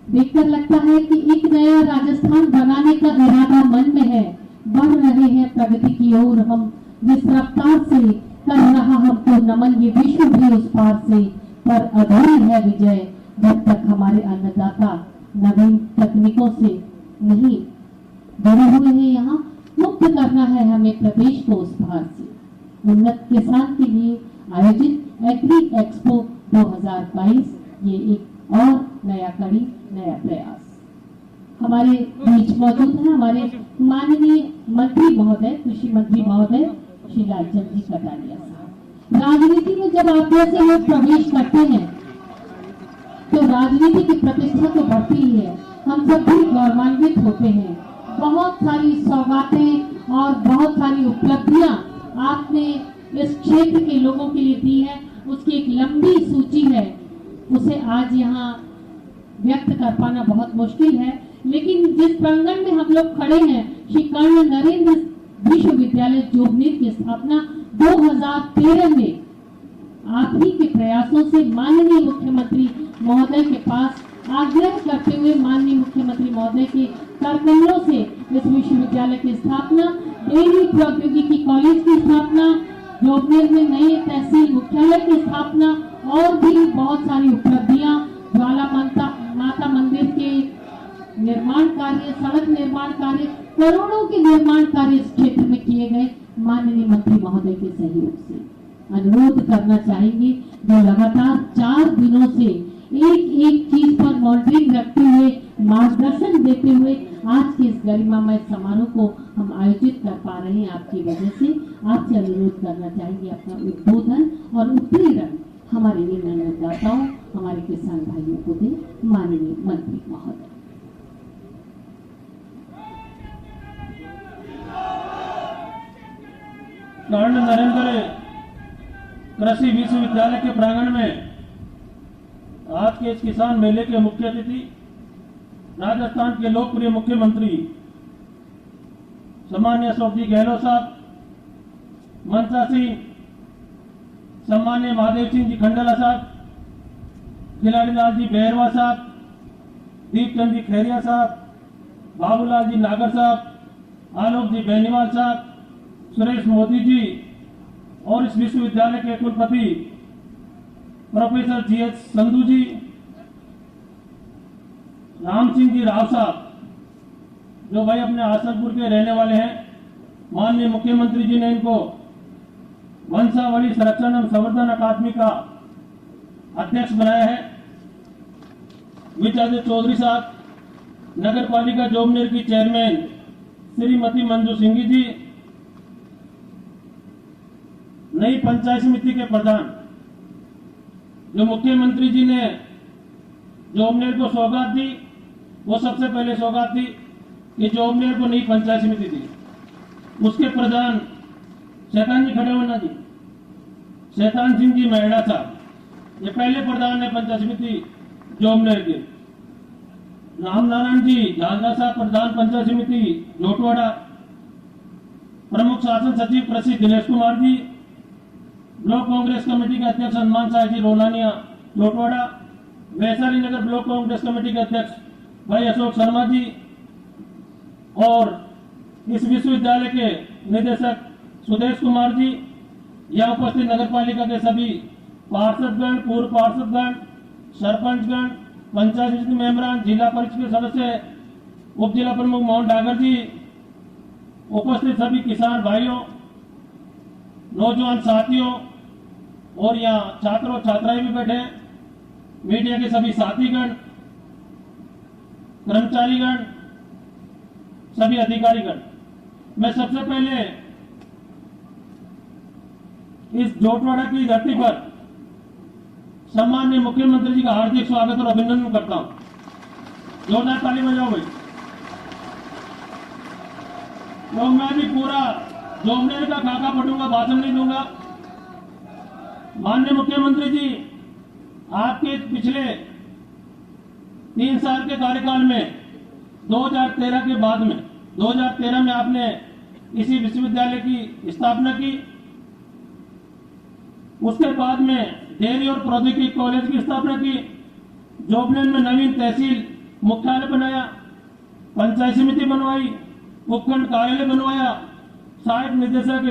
देखकर लगता है कि एक नया राजस्थान बनाने का इरादा मन में है। बढ़ रहे हैं प्रगति की ओर हम, जिस रफ्तार से कर रहा हमको नमन, ये विश्व भी उस पार से, पर अधूरी है विजय जब तक हमारे अन्नदाता नवीन तकनीकों से नहीं बड़े हुए हैं। यहाँ मुक्त करना है हमें प्रदेश को उस पार से। उन्नत किसान के लिए आयोजित एग्री एक्सपो 2022 ये एक और नया कड़ी, नया प्रयास। हमारे बीच मौजूद है हमारे माननीय मंत्री महोदय, कृषि मंत्री महोदय श्री लालचंद जी कटारिया साहब। राजनीति में जब आप जैसे लोग प्रवेश करते हैं तो राजनीति की प्रतिष्ठा तो बढ़ती ही है, हम सब भी गौरवान्वित होते हैं। बहुत सारी सौगातें और बहुत सारी उपलब्धियां आपने इस क्षेत्र के लोगों के लिए दी है, उसकी एक लंबी सूची है, उसे आज यहाँ व्यक्त कर पाना बहुत मुश्किल है। लेकिन जिस प्रांगण में हम लोग खड़े हैं, श्री कर्ण नरेंद्र विश्वविद्यालय जोबनेर की स्थापना 2013 में आप ही के प्रयासों से माननीय मुख्यमंत्री महोदय के पास आग्रह करते हुए माननीय मुख्यमंत्री महोदय के करकमलों से इस विश्वविद्यालय की स्थापना, डेयरी प्रौद्योगिकी कॉलेज की स्थापना, जोबनेर में नए तहसील मुख्यालय की स्थापना और भी बहुत सारी उपलब्धियां, ज्वाला माता मंदिर के निर्माण कार्य, सड़क निर्माण कार्य, करोड़ों के निर्माण कार्य इस क्षेत्र में किए गए। माननीय मंत्री महोदय के सहयोग से अनुरोध करना चाहेंगे, जो लगातार 4 दिनों से एक एक चीज पर मॉनिटरिंग रखते हुए, मार्गदर्शन देते हुए आज के इस गरिमामय समारोह को हम आयोजित कर पा रहे हैं आपकी वजह से। आपसे अनुरोध करना चाहेंगे अपना उद्बोधन और उत्प्रेरण हमारे लिए निर्णयदाताओं, हमारे किसान भाइयों को दे, माननीय मंत्री महोदय। कर्ण नरेंद्र कृषि विश्वविद्यालय के प्रांगण में आज के इस किसान मेले के मुख्य अतिथि राजस्थान के लोकप्रिय मुख्यमंत्री सम्मान्य अशोक जी गहलोत साहब, मनसा सिंह, सम्मान्य महादेव सिंह जी खंडला साहब, खिलाड़ी लाल जी बेहरवा साहब, दीपचंद जी खैरिया साहब, बाबूलाल जी नागर साहब, आलोक जी बेनीवाल साहब, सुरेश मोदी जी और इस विश्वविद्यालय के कुलपति प्रोफेसर GH संधू जी, राम सिंह जी राव साहब, जो भाई अपने आसनपुर के रहने वाले हैं। माननीय मुख्यमंत्री जी ने इनको वंशावली संरक्षण एवं संवर्धन अकादमी का अध्यक्ष बनाया है। विजय चौधरी साहब, नगर पालिका जोबनेर की चेयरमैन श्रीमती मंजू सिंह जी, नई पंचायत समिति के प्रधान, जो मुख्यमंत्री जी ने जोबनेर को सौगात दी, वो सबसे पहले सौगात थी कि जोबनेर को नई पंचायत समिति दी। उसके प्रधान शैतान जी खड़े होना जी, शैतान सिंह जी मेहड़ा साहब, ये पहले प्रधान है पंचायत समिति जोबनेर के। रामनारायण जी झालरा साहब, प्रधान पंचायत समिति लोटवाड़ा। प्रमुख शासन सचिव कृषि दिनेश कुमार जी, ब्लॉक कांग्रेस कमेटी के अध्यक्ष हनुमान साह जी रोलानिया लोटवाड़ा। वैशाली नगर ब्लॉक कांग्रेस कमेटी के अध्यक्ष भाई अशोक शर्मा जी और इस विश्वविद्यालय के निदेशक सुदेश कुमार जी, यह उपस्थित नगर पालिका के सभी पार्षदगण, पूर्व पार्षदगण, सरपंचगण, पंचायत समिति मेंबरान, जिला परिषद के सदस्य, उप जिला प्रमुख मोहन डागर जी, उपस्थित सभी किसान भाइयों, नौजवान साथियों और यहाँ छात्रों छात्राएं भी बैठे, मीडिया के सभी साथीगण, कर्मचारीगण, सभी अधिकारीगण। मैं सबसे पहले इस जोटवाड़ा की धरती पर सम्माननीय मुख्यमंत्री जी का हार्दिक स्वागत और अभिनंदन करता हूं। जोरदार ताली बजाओ भाई। तो मैं भी पूरा जोबनेर का खाका पढ़ूंगा, भाषण नहीं दूंगा। माननीय मुख्यमंत्री जी, आपके पिछले 3 साल के कार्यकाल में 2013 के बाद में 2013 में आपने इसी विश्वविद्यालय की स्थापना की। उसके बाद में डेयरी और प्रौद्योगिकी कॉलेज की स्थापना की। जोबनेर में नवीन तहसील मुख्यालय बनाया, पंचायत समिति बनवाई, उपखंड कार्यालय बनवाया, सहायक निदेशक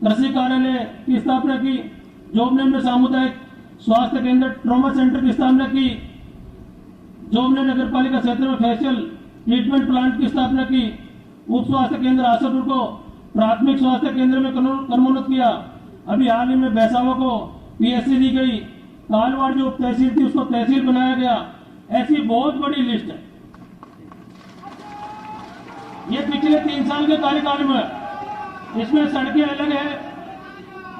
कृषि कार्यालय की स्थापना की। जोबनेर में सामुदायिक स्वास्थ्य केंद्र ट्रॉमा सेंटर की स्थापना की। जोबनेर नगर पालिका क्षेत्र में फेशियल ट्रीटमेंट प्लांट की स्थापना की। उप स्वास्थ्य केंद्र आशापुर को प्राथमिक स्वास्थ्य केंद्र में क्रमोन्नत किया। अभी हाल ही में बैसावा को PSC दी गई। कालवाड़ जो उप तहसील थी उसको तहसील बनाया गया। ऐसी बहुत बड़ी लिस्ट है। ये पिछले 3 साल के कार्यकाल में। इसमें सड़कें अलग है,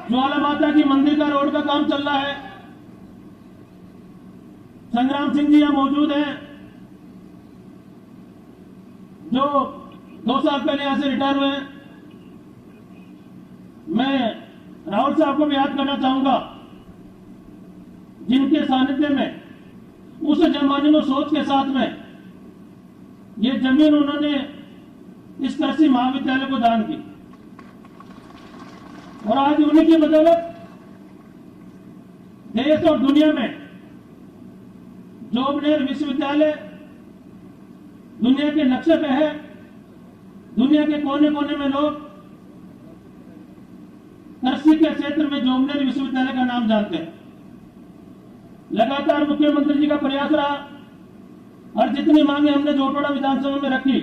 ज्वाला माता की मंदिर का रोड का काम चल रहा है। संग्राम सिंह जी यहां मौजूद हैं, जो 2 साल पहले यहां से रिटायर हुए हैं। मैं राहुल साहब को भी याद करना चाहूंगा, जिनके सानिध्य में उस जमाने में सोच के साथ में ये जमीन उन्होंने इस कृषि महाविद्यालय को दान की और आज उन्हीं की बदौलत देश और दुनिया में जोबनेर विश्वविद्यालय दुनिया के नक्शे पे है। दुनिया के कोने कोने में लोग कृषि के क्षेत्र में जोबनेर विश्वविद्यालय का नाम जानते हैं। लगातार मुख्यमंत्री जी का प्रयास रहा और जितनी मांगे हमने जोटवाड़ा विधानसभा में रखी,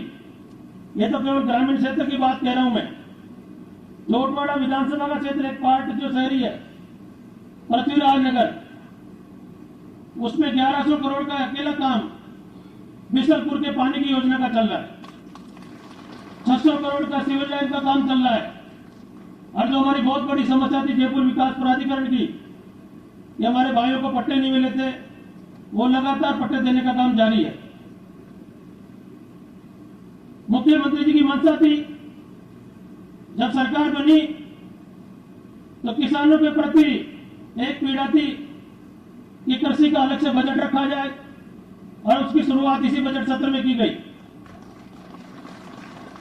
ये तो केवल ग्रामीण क्षेत्र की बात कह रहा हूं मैं, जोटवाड़ा विधानसभा का क्षेत्र एक पार्ट जो शहरी है पृथ्वीराज नगर, उसमें 1100 करोड़ का अकेला काम बिशलपुर के पानी की योजना का चल रहा है। 600 करोड़ का सिविल लाइन का काम चल रहा है। और जो हमारी बहुत बड़ी समस्या थी जयपुर विकास प्राधिकरण की, ये हमारे भाइयों को पट्टे नहीं मिले थे, वो लगातार पट्टे देने का काम जारी है। मुख्यमंत्री जी की मंशा थी जब सरकार बनी तो किसानों के प्रति एक पीड़ा थी कि कृषि का अलग से बजट रखा जाए, और उसकी शुरुआत इसी बजट सत्र में की गई।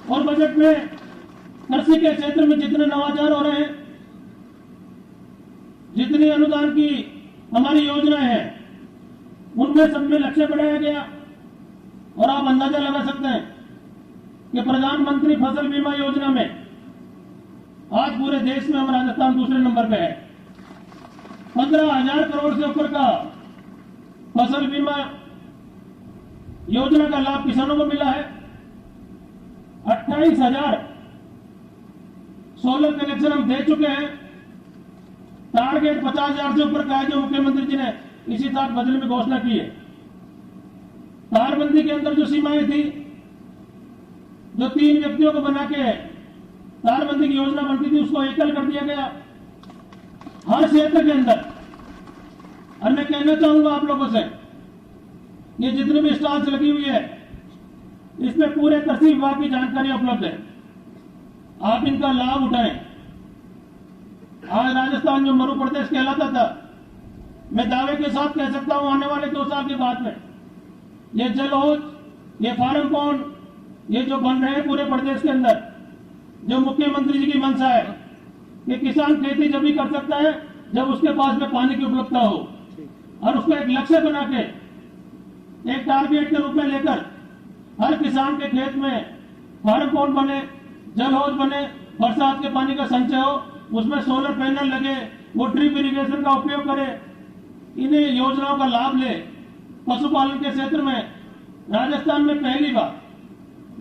और बजट में कृषि के क्षेत्र में जितने नवाचार हो रहे हैं, जितनी अनुदान की हमारी योजनाएं हैं, उनमें सब में लक्ष्य बढ़ाया गया। और आप अंदाजा लगा सकते हैं कि प्रधानमंत्री फसल बीमा योजना में आज पूरे देश में हम राजस्थान दूसरे नंबर पे है। 15,000 करोड़ से ऊपर का फसल बीमा योजना का लाभ किसानों को मिला है। 28,000 सोलर कनेक्शन हम दे चुके हैं। टारगेट 50,000 से ऊपर का है जो मुख्यमंत्री जी ने इसी साल बजट में घोषणा की है। तारबंदी के अंदर जो सीमाएं थी, जो 3 व्यक्तियों को बना के तारबंदी की योजना बनती थी, उसको एकल कर दिया गया हर क्षेत्र के अंदर। और मैं कहना चाहूंगा आप लोगों से, ये जितने भी स्टॉल्स लगी हुई है, इसमें पूरे कृषि विभाग की जानकारी उपलब्ध है। आप इनका लाभ उठाएं। आज राजस्थान जो मरु प्रदेश कहलाता था, मैं दावे के साथ कह सकता हूं आने वाले 2 साल के बाद में ये जलहौज, ये फार्म पॉन्ड, ये जो बन रहे हैं पूरे प्रदेश के अंदर, जो मुख्यमंत्री जी की मंशा है कि किसान खेती जब भी कर सकता है जब उसके पास में पानी की उपलब्धता हो, और उसको एक लक्ष्य बना के एक टारगेट के रूप में लेकर हर किसान के खेत में फार्म पॉन्ड बने, जलहौज बने, बरसात के पानी का संचय हो, उसमें सोलर पैनल लगे, वो ड्रिप इरिगेशन का उपयोग करे, इन्हें योजनाओं का लाभ ले। पशुपालन के क्षेत्र में राजस्थान में पहली बार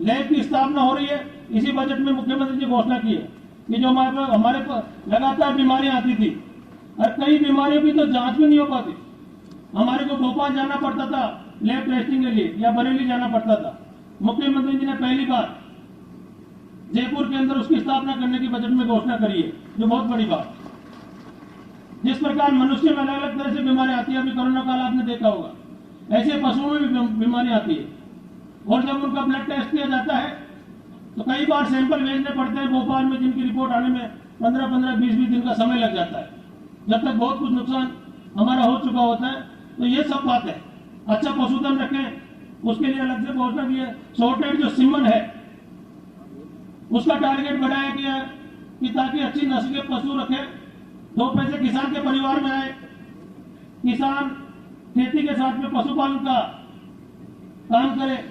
लैब की स्थापना हो रही है। इसी बजट में मुख्यमंत्री जी घोषणा की है कि जो हमारे पर लगातार बीमारियां आती थी, और कई बीमारियों की तो जांच भी नहीं हो पाती। हमारे को भोपाल जाना पड़ता था लैब टेस्टिंग के लिए, या बरेली जाना पड़ता था। मुख्यमंत्री जी ने पहली बार जयपुर के अंदर उसकी स्थापना करने की बजट में घोषणा करी है, जो बहुत बड़ी बात। जिस प्रकार मनुष्य में अलग अलग तरह से बीमारियां आती है, अभी कोरोना काल आपने देखा होगा, ऐसे पशुओं में भी बीमारियां आती है। और जब उनका ब्लड टेस्ट किया जाता है तो कई बार सैंपल भेजने पड़ते हैं भोपाल में, जिनकी रिपोर्ट आने में 15-15, 20-20 दिन का समय लग जाता है, जब तक बहुत कुछ नुकसान हमारा हो चुका होता है। तो ये सब बात है। अच्छा पशुधन रखें, उसके लिए अलग से घोषणा की है। सॉर्टेड जो सिमन है उसका टारगेट बढ़ाया गया है कि ताकि अच्छी नस्ल के पशु रखें, 2 पैसे किसान के परिवार में आए, किसान खेती के साथ में पशुपालन का काम करे,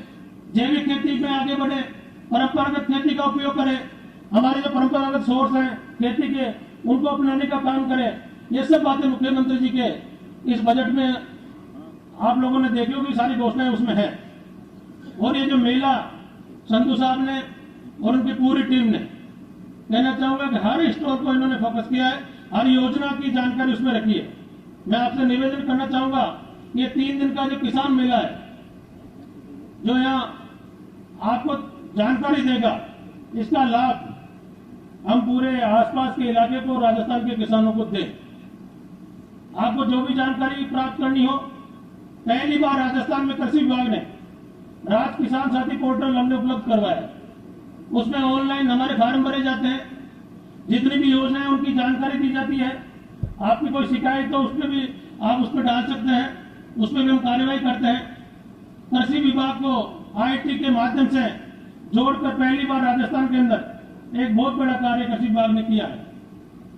जैविक खेती में आगे बढ़े, परंपरागत खेती का उपयोग करे, हमारे जो परंपरागत सोर्स हैं खेती के उनको अपनाने का काम करे। ये सब बातें मुख्यमंत्री जी के इस बजट में आप लोगों ने देखी होगी, सारी घोषणाएं उसमें है। और ये जो मेला संधू साहब ने और उनकी पूरी टीम ने, कहना चाहूंगा कि हर स्टोर को इन्होंने फोकस किया है, हर योजना की जानकारी उसमें रखी है। मैं आपसे निवेदन करना चाहूंगा, ये 3 दिन का जो किसान मेला है, जो यहाँ आपको जानकारी देगा, इसका लाभ हम पूरे आसपास के इलाके को, राजस्थान के किसानों को दें। आपको जो भी जानकारी प्राप्त करनी हो, पहली बार राजस्थान में कृषि विभाग ने राज किसान साथी पोर्टल हमने उपलब्ध करवाया है। उसमें ऑनलाइन हमारे फार्म भरे जाते हैं, जितनी भी योजनाएं उनकी जानकारी दी जाती है। आपकी कोई शिकायत तो उसमें भी आप उस पर डाल सकते हैं, उसमें भी हम कार्रवाई करते हैं। कृषि विभाग को आईटी के माध्यम से जोड़कर पहली बार राजस्थान के अंदर एक बहुत बड़ा कार्य कृषि विभाग ने किया है।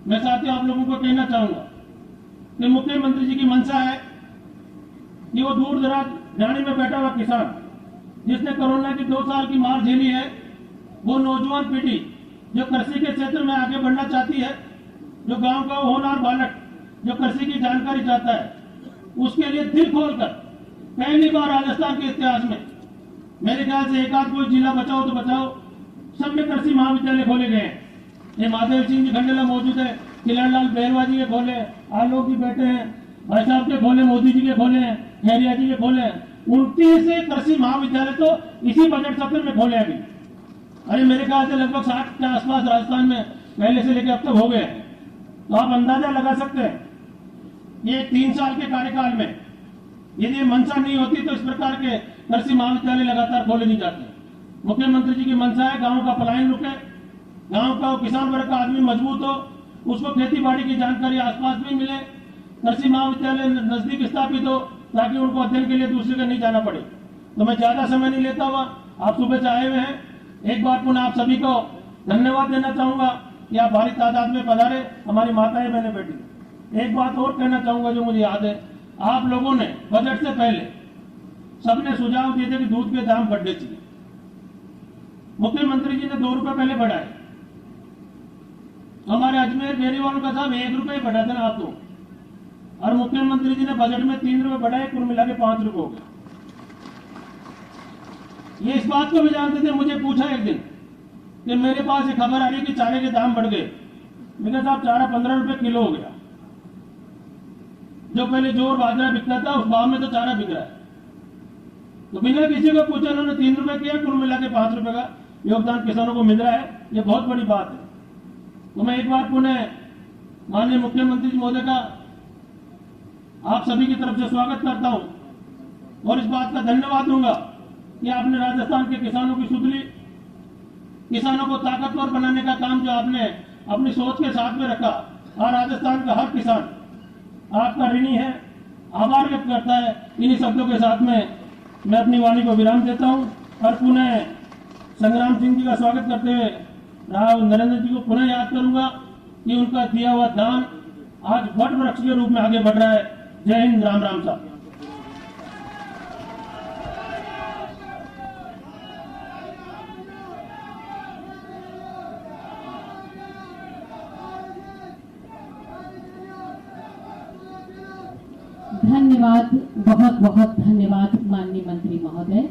मैं साथियों आप लोगों को कहना चाहूंगा कि मुख्यमंत्री जी की मंशा है कि वो दूर दराज जाने में बैठा हुआ किसान, जिसने कोरोना की 2 साल की मार झेली है, वो नौजवान पीढ़ी जो कृषि के क्षेत्र में आगे बढ़ना चाहती है, जो गांव का होनहार बालक जो कृषि की जानकारी चाहता है, उसके लिए दिल खोलकर पहली बार राजस्थान के इतिहास में मेरे ख्याल से एक आध कोई जिला बचाओ तो बचाओ, सब में कृषि महाविद्यालय खोले गए हैं। ये महादेव सिंह जी खंडेला मौजूद है, किलाड़लाल बहरवा जी के खोले, आलोक जी बैठे हैं, भाई साहब के खोले, मोदी जी के खोले हैं, खैरिया जी के खोले हैं। 29 कृषि महाविद्यालय तो इसी बजट सत्र में खोले अभी। अरे मेरे ख्याल से लगभग 60 के आसपास राजस्थान में पहले से लेकर अब तक हो गए हैं। तो आप अंदाजा लगा सकते हैं ये 3 साल के कार्यकाल में यदि मंशा नहीं होती तो इस प्रकार के कृषि महाविद्यालय लगातार खोले नहीं जाते। मुख्यमंत्री जी की मंशा है गांव का पलायन रुके, गांव का किसान वर्ग का आदमी मजबूत हो, उसको खेती बाड़ी की जानकारी आसपास में मिले, कृषि महाविद्यालय नजदीक स्थापित हो ताकि उनको अध्ययन के लिए दूसरे का नहीं जाना पड़े। तो मैं ज्यादा समय नहीं लेता हुआ, आप सुबह से आए हुए हैं, एक बार पुनः आप सभी को धन्यवाद देना चाहूंगा कि आप भारी तादाद में पधारे, हमारी माताएं बहनें बेटी। एक बात और कहना चाहूंगा जो मुझे याद है, आप लोगों ने बजट से पहले सबने सुझाव दिए थे कि दूध के दाम बढ़ने चाहिए। मुख्यमंत्री जी ने 2 रुपए पहले बढ़ाए, हमारे अजमेर डेयरी वालों का साहब 1 रुपए बढ़ा था ना तो, और मुख्यमंत्री जी ने बजट में 3 रुपए बढ़ाए, कुल मिला के 5 रुपए हो गए। ये इस बात को भी जानते थे, मुझे पूछा एक दिन कि मेरे पास एक खबर आ रही कि चारे के दाम बढ़ गए। मैंने कहा साहब चारा 15 रुपए किलो हो गया, जो पहले जोर बाजरा बिकता था उस भाव में तो चारा बिक रहा है। तो बिना किसी को पूछे उन्होंने 3 रुपए किया, कुल मिला के 5 रुपए का योगदान किसानों को मिल रहा है, ये बहुत बड़ी बात है। तो मैं एक बार पुनः माननीय मुख्यमंत्री जी महोदय का आप सभी की तरफ से स्वागत करता हूं और इस बात का धन्यवाद दूंगा कि आपने राजस्थान के किसानों की सुध ली, किसानों को ताकतवर बनाने का काम जो आपने अपनी सोच के साथ में रखा, और राजस्थान का हर किसान आपका ऋणी है, आभार व्यक्त करता है। इन्हीं शब्दों के साथ में मैं अपनी वाणी को विराम देता हूं और पुनः संग्राम सिंह जी का स्वागत करते हुए राव नरेंद्र जी को पुनः याद करूंगा कि उनका दिया हुआ दान आज वट वृक्ष के रूप में आगे बढ़ रहा है। जय हिंद, राम राम साहब। धन्यवाद, बहुत बहुत धन्यवाद माननीय मंत्री महोदय।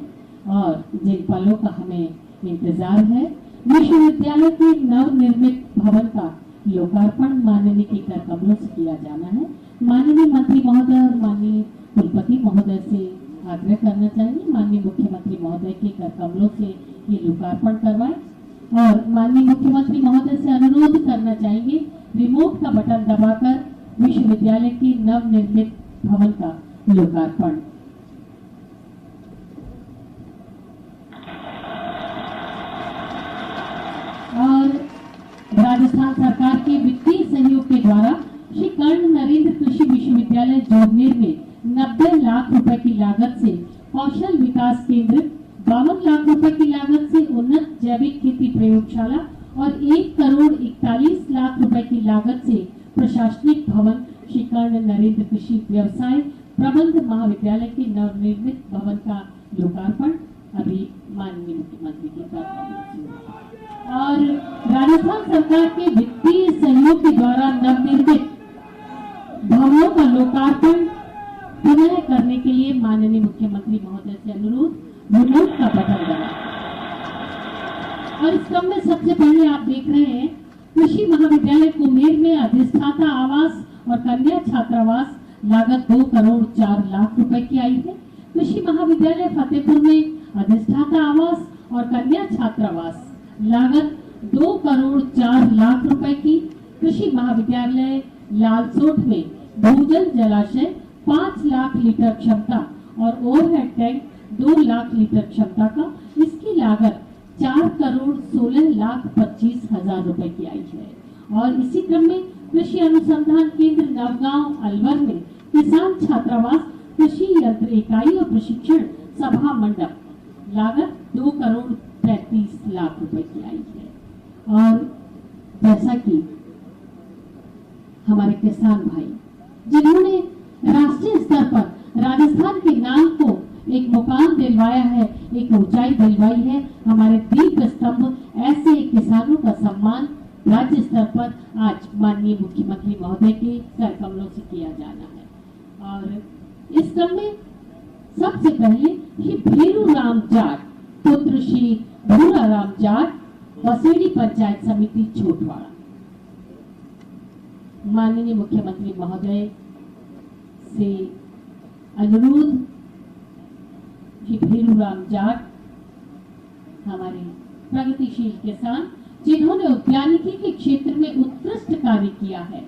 और जिन पलों का हमें इंतजार है, विश्वविद्यालय के नवनिर्मित भवन का लोकार्पण माननीय के कर कमलों से किया जाना है। माननीय मंत्री महोदय और माननीय कुलपति महोदय से आग्रह करना चाहिए, माननीय मुख्यमंत्री महोदय के कर कमलों से ये लोकार्पण करवाएं और माननीय मुख्यमंत्री महोदय से अनुरोध करना चाहिए रिमोट का बटन दबाकर विश्वविद्यालय के नवनिर्मित भवन का लोकार्पण। और राजस्थान सरकार के वित्तीय सहयोग के द्वारा श्री कर्ण नरेंद्र कृषि विश्वविद्यालय जोबनेर में 90 लाख रुपए की लागत से कौशल विकास केंद्र, 52 लाख रुपए की लागत से उन्नत जैविक खेती प्रयोगशाला और 1 करोड़ 41 लाख रुपए की लागत से प्रशासनिक भवन श्री कर्ण नरेंद्र कृषि व्यवसाय प्रबंध महाविद्यालय के नवनिर्मित भवन का लोकार्पण अभी माननीय मुख्यमंत्री के साथ और राजस्थान सरकार के वित्तीय सहयोग के द्वारा नवनिर्मित भवनों का लोकार्पण पुनः करने के लिए माननीय मुख्यमंत्री महोदय से अनुरोध, रिमोट का बटन दबाएं। और इस क्रम में सबसे पहले आप देख रहे हैं कृषि महाविद्यालय कुम्हेर में अधिष्ठाता आवास और कन्या छात्रावास लागत 2 करोड़ 4 लाख रुपए की आई है। कृषि महाविद्यालय फतेहपुर में अधिष्ठाता आवास और कन्या छात्रावास लागत 2 करोड़ 4 लाख रुपए की। कृषि महाविद्यालय लालसोट में भूजल जलाशय 5 लाख लीटर क्षमता और ओवरहेड टैंक 2 लाख लीटर क्षमता का, इसकी लागत 4 करोड़ 16 लाख 25 हजार रुपए की आई है। और इसी क्रम में कृषि अनुसंधान केंद्र नवगांव अलवर में किसान छात्रावास, कृषि यंत्र इकाई और प्रशिक्षण सभा मंडप लागत 2 करोड़ 35 लाख रुपए की आई है। और जैसा कि हमारे किसान भाई जिन्होंने राष्ट्रीय स्तर पर राजस्थान के नाम को एक मुकाम दिलवाया है, एक ऊंचाई दिलवाई है, हमारे दीप स्तंभ ऐसे किसानों का सम्मान राज्य स्तर पर आज माननीय मुख्यमंत्री महोदय के कर कमलों से किया जाना है। और इस क्रम में सबसे पहले श्री भीरू राम जाट पुत्र श्री भूरा राम जाट बसेड़ी पंचायत समिति छोटवाड़ा माननीय मुख्यमंत्री महोदय से अनुरोध कि भीरूराम जाट हमारे प्रगतिशील किसान जिन्होंने उद्यानिकी के क्षेत्र में उत्कृष्ट कार्य किया है,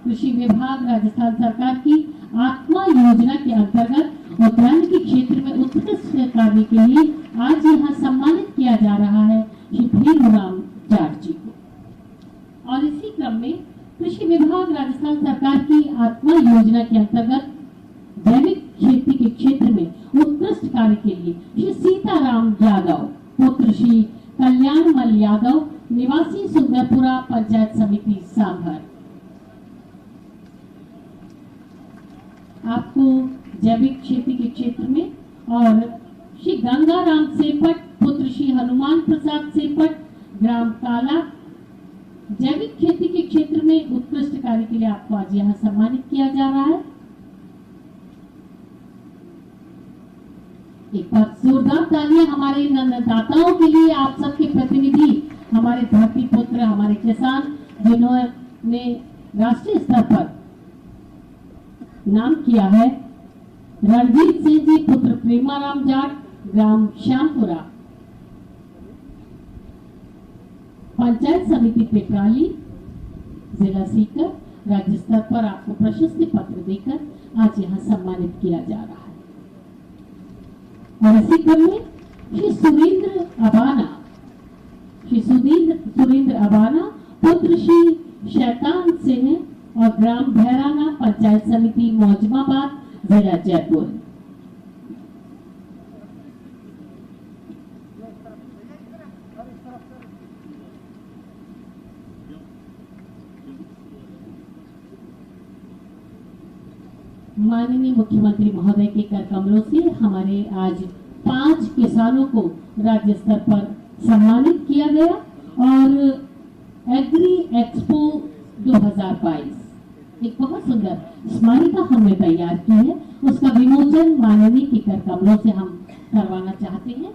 कृषि विभाग राजस्थान सरकार की आत्मा योजना के अंतर्गत उद्यानिकी क्षेत्र में उत्कृष्ट कार्य के लिए आज यहाँ सम्मानित किया जा रहा है श्री भीरूराम जाट जी को। और इसी क्रम में कृषि विभाग राजस्थान सरकार की आत्मा योजना के अंतर्गत जैविक खेती के क्षेत्र में उत्कृष्ट कार्य के लिए श्री सीताराम यादव पुत्र श्री कल्याणमल यादव निवासी सुंदरपुरा पंचायत समिति सांभर, आपको जैविक खेती के क्षेत्र में, और श्री गंगाराम सेपट पुत्र श्री हनुमान प्रसाद सेपट ग्राम काला जैविक खेती के क्षेत्र में उत्कृष्ट कार्य के लिए आपको आज यहाँ सम्मानित किया जा रहा है। एक बार जोरदार तालियां हमारे अन्नदाताओं के लिए, आप सबके प्रतिनिधि, हमारे धरती पुत्र, हमारे किसान जिन्होंने राष्ट्रीय स्तर पर नाम किया है। रणजीत सिंह जी पुत्र प्रेमाराम जाट ग्राम श्यामपुरा पंचायत समिति पेटराली जिला सीकर, राज्य स्तर पर आपको प्रशस्ति पत्र देकर आज यहाँ सम्मानित किया जा रहा है। और इसी क्रम में श्री सुरेंद्र अबाना पुत्र श्री शैतान सिंह और ग्राम भैराना पंचायत समिति मौजमाबाद जिला जयपुर। माननीय मुख्यमंत्री महोदय के कर कमलों से हमारे आज 5 किसानों को राज्य स्तर पर सम्मानित किया गया और एग्री एक्सपो 2022 एक बहुत सुंदर स्मारिका हमने तैयार की है, उसका विमोचन माननीय के कर कमलों से हम करवाना चाहते हैं।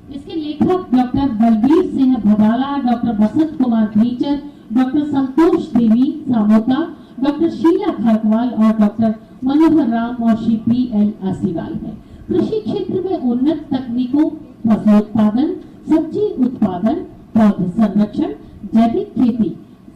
इसके लेखक doctor Balbir Singh भदाला, doctor Basant Kumar भीचर, doctor संतोष देवी सामोता, डॉक्टर शीला खरकवाल और डॉक्टर मनोहर राम और श्री पी.एल. आसीवाल है। कृषि क्षेत्र में उन्नत तकनीकों, फसलोत्पादन, सब्जी उत्पादन, पौध संरक्षण, जैविक खेती,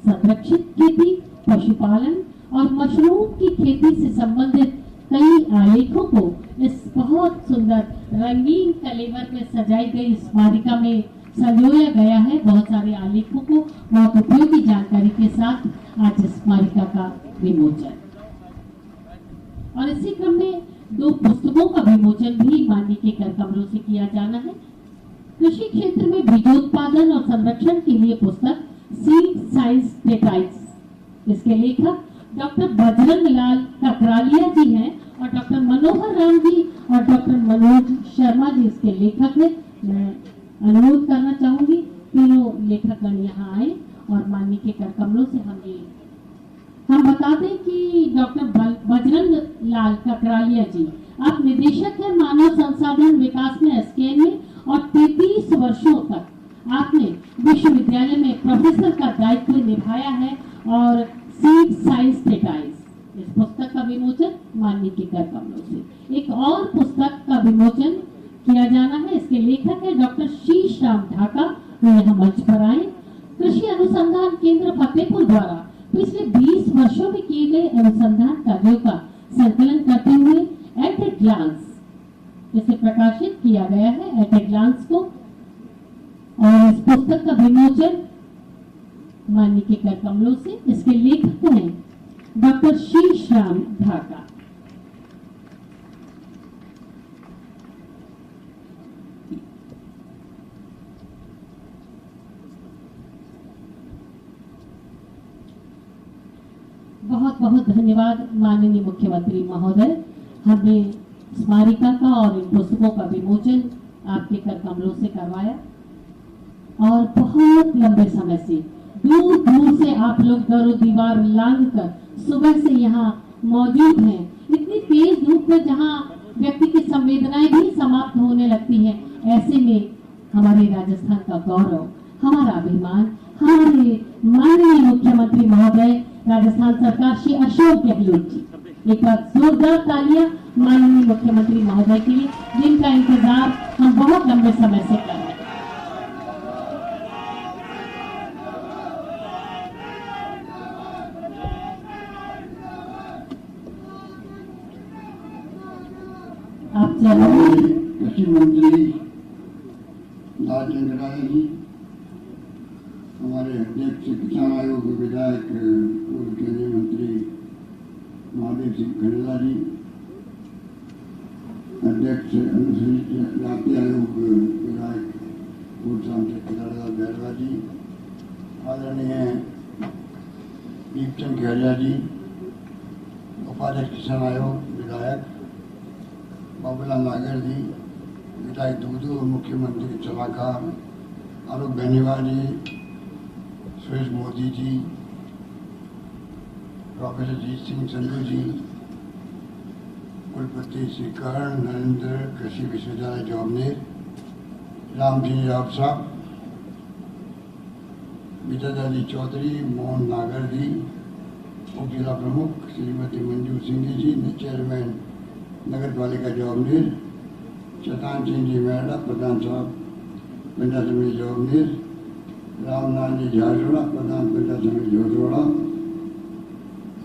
संरक्षित खेती, पशुपालन और मशरूम की खेती से संबंधित कई आलेखों को इस बहुत सुंदर रंगीन कलेवर में सजाई गई स्मारिका में संजोया गया है। बहुत सारे आलेखों को बहुत उपयोगी जानकारी के साथ आज स्मारिका का विमोचन, और इसी क्रम में 2 पुस्तकों का विमोचन भी माननीय के कर कमलों से किया जाना है। कृषि क्षेत्र में बीजोत्पादन और संरक्षण के लिए पुस्तक सीड साइंस टेटाइट्स, इसके लेखक डॉक्टर बजरंग लाल ककरालिया जी हैं और डॉक्टर मनोहर राम जी और डॉक्टर मनोज शर्मा जी इसके लेखक हैं। मैं अनुरोध करना चाहूंगी तीनों लेखकगण यहाँ आए और माननीय के कर कमलों से हम बता दें कि डॉक्टर बजरंग लाल ककरालिया जी आप निदेशक हैं मानव संसाधन विकास में एसकेएन में, और 33 वर्षों तक आपने विश्वविद्यालय में प्रोफेसर का दायित्व निभाया है। और सीड साइंस टेटाइट्स इस पुस्तक का विमोचन माननीय के कर कमलों से। एक और पुस्तक का विमोचन किया जाना है, इसके लेखक है डॉक्टर शीश राम ढाका, जो यहाँ मंच पर आए। कृषि अनुसंधान केंद्र फतेहपुर द्वारा पिछले 20 वर्षों में किए गए अनुसंधान कार्यों का संकलन करते हुए एट ए ग्लांस इसे प्रकाशित किया गया है, एट ए ग्लांस को। और इस पुस्तक का विमोचन माननीय के कर कमलों से, इसके लेखक हैं डॉक्टर शीश राम ढाका। बहुत बहुत धन्यवाद माननीय मुख्यमंत्री महोदय, हमें स्मारिका का और इन पुस्तकों का विमोचन आपके कर कमलों से करवाया। और बहुत लंबे समय से दूर दूर से आप लोग दरो दीवार लांघ कर सुबह से यहाँ मौजूद हैं। इतनी तेज धूप में जहाँ व्यक्ति की संवेदनाएं भी समाप्त होने लगती हैं, ऐसे में हमारे राजस्थान का गौरव, हमारा अभिमान, हमारे माननीय मुख्यमंत्री महोदय राजस्थान सरकार श्री अशोक गहलोत जी। एक बार जोरदार तालियां माननीय मुख्यमंत्री महोदय के लिए, जिनका इंतजार हम बहुत लंबे समय से कर रहे हैं। आप चलिए। कृषि मंत्री राजेंद्र राय जी, हमारे अध्यक्ष किसान आयोग के विधायक पूर्व केंद्रीय मंत्री महादेव सिंह खंडेला जी, अध्यक्ष अनुसूचित जाति आयोग विधायक पूर्व सांसद खिलाड़ीलाल बैरवा जी, आदरणीय दीपचंद खैरिया जी, उपाध्यक्ष किसान आयोग विधायक बाबूलाल नागर जी, विधायक दूधू, मुख्यमंत्री के सलाहकार आलोक बेनीवाल जी, सुरेश मोदी जी, प्रोफेसर जीत सिंह संधू जी, कुलपति श्री कर्ण नरेंद्र कृषि विश्वविद्यालय जौबनेर, राम जी राव साहब, विजयदादी चौधरी, मोहन नागर जी, उप जिला प्रमुख श्रीमती मंजू सिंह जी, चेयरमैन नगर पालिका जौबनेर, शतान सिंह जी मेहरा, प्रधान साहब पंचायत समिति जौबनेर, रामनाथ जी झाझोड़ा, प्रधान पंचायत समिति झोझोड़ा,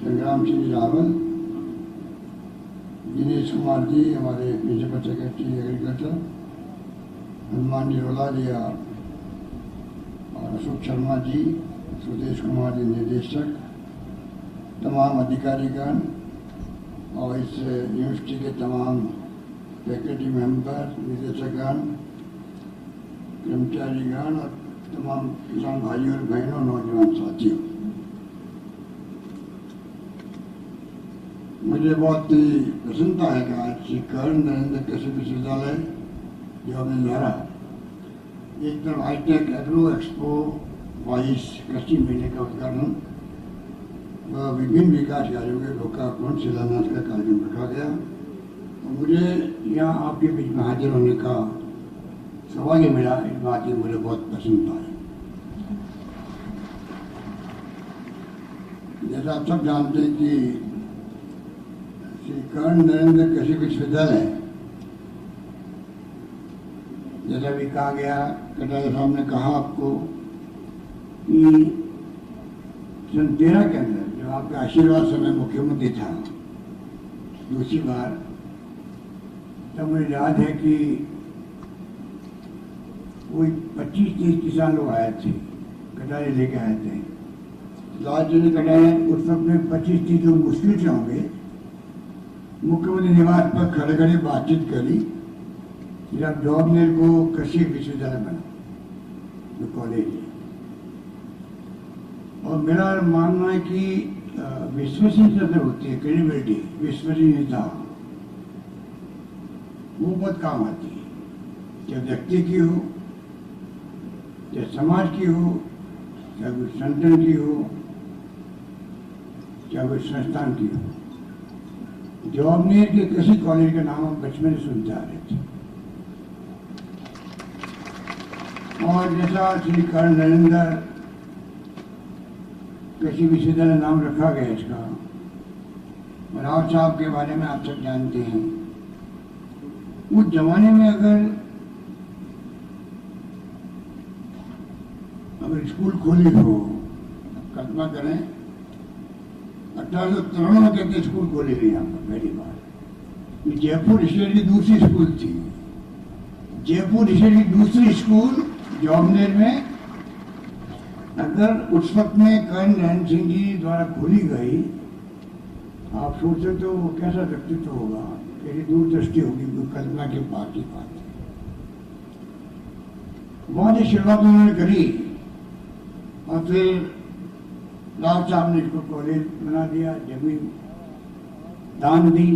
संग्राम सिंह रावल, दिनेश कुमार जी हमारे principal secretary agriculture, Hanuman ji रोलालिया और अशोक शर्मा जी, सुदेश कुमार जी निदेशक, तमाम अधिकारीगण और इस यूनिवर्सिटी के तमाम फैकल्टी मेंबर, निदेशकगण, कर्मचारीगण और तमाम किसान भाइयों और बहनों, नौजवान साथियों, मुझे बहुत ही प्रसन्नता है कि आज श्री कर्ण नरेंद्र कृषि विश्वविद्यालय जौबनेर द्वारा एक तरफ हाईटेक एग्रो एक्सपो 22 कृषि मेले का उद्घाटन व विभिन्न विकास कार्यों के लोकार्पण शिलान्यास का कार्यक्रम रखा गया। तो मुझे यहाँ आपके बीच में हाजिर होने का सौभाग्य मिला, इस बात की मुझे बहुत प्रसन्नता है। जैसा आप सब जानते हैं कि श्री कर्ण नरेंद्र कृषि विश्वविद्यालय, जैसा भी कहा गया, कटारिया साहब ने कहा आपको कि सन 13 के अंदर जब आपके आशीर्वाद समय मुख्यमंत्री था दूसरी बार, तब मुझे याद है कि कोई 25-30 किसान लोग आए थे, कटारिया लेके आए थे। राज्य ने कटारिया उस वक्त में 25-30 लोग मुश्किल से होंगे, मुख्यमंत्री निवास पर खड़े खड़े बातचीत करी कि अब जौबनेर को कृषि विश्वविद्यालय बना, जो कॉलेज है। और मेरा मानना है कि विश्वसनीयता जो होती है, क्रेडिबिलिटी, विश्वसनीयता, वो बहुत काम आती है, चाहे व्यक्ति की हो, चाहे समाज की हो, चाहे कोई संगठन की हो, चाहे कोई संस्थान की हो। जौबनेर के कृषि कॉलेज का नाम हम बचपन से सुनते आ रहे थे, और जैसा श्री कर्ण नरेंद्र कृषि विश्वविद्यालय नाम रखा गया इसका, राव साहब के बारे में आप सब जानते हैं। उस जमाने में अगर स्कूल खोली हो, कल्पना करें, 1893 में कहते स्कूल खोली गई यहाँ पर पहली बार। जयपुर स्टेट की दूसरी स्कूल थी, जयपुर स्टेट की दूसरी स्कूल जौबनेर में अगर उस वक्त में कर्ण नरेंद्र सिंह जी द्वारा खोली गई, आप सोचते तो वो कैसा व्यक्तित्व होगा, कैसी दूरदृष्टि होगी, कोई कल्पना के पार की बात है। बहुत ही शुरुआत उन्होंने करी और फिर राव साहब ने इसको कॉलेज बना दिया, जमीन दान दी,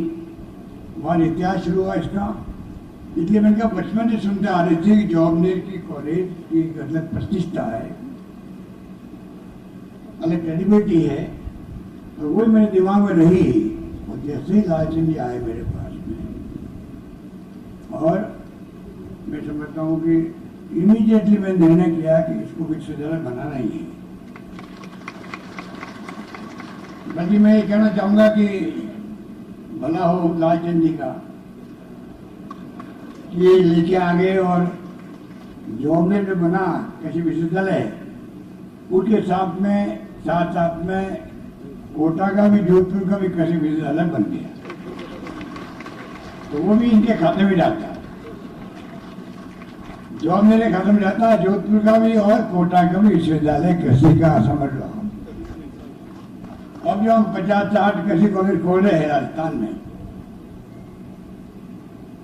बहुत इतिहास शुरू हुआ इसका। इसलिए मैंने कहा, बचपन से सुनते आ रहे थे कि जौबनेर की कॉलेज की अलग प्रतिष्ठा है, अलग क्रेडिबिलिटी है, और वही मेरे दिमाग में रही। और जैसे ही लालचंद जी आए मेरे पास में, और मैं समझता हूँ कि इमीडिएटली मैंने निर्णय किया कि इसको विश्वविद्यालय बनाना ही है। बल्कि मैं ये कहना चाहूंगा कि भला हो लालचंद जी का कि ये लेके आ गए और जोबनेर जो बना कृषि विश्वविद्यालय उसके साथ में कोटा का भी, जोधपुर का भी कृषि विश्वविद्यालय बन गया, तो वो भी इनके खाते में जाता है। जोबनेर खाते में जाता है, जोधपुर का भी और कोटा का भी विश्वविद्यालय कृषि का, समझ लो। अब जो हम 50-60 कृषि कॉलेज खोल रहे हैं राजस्थान में,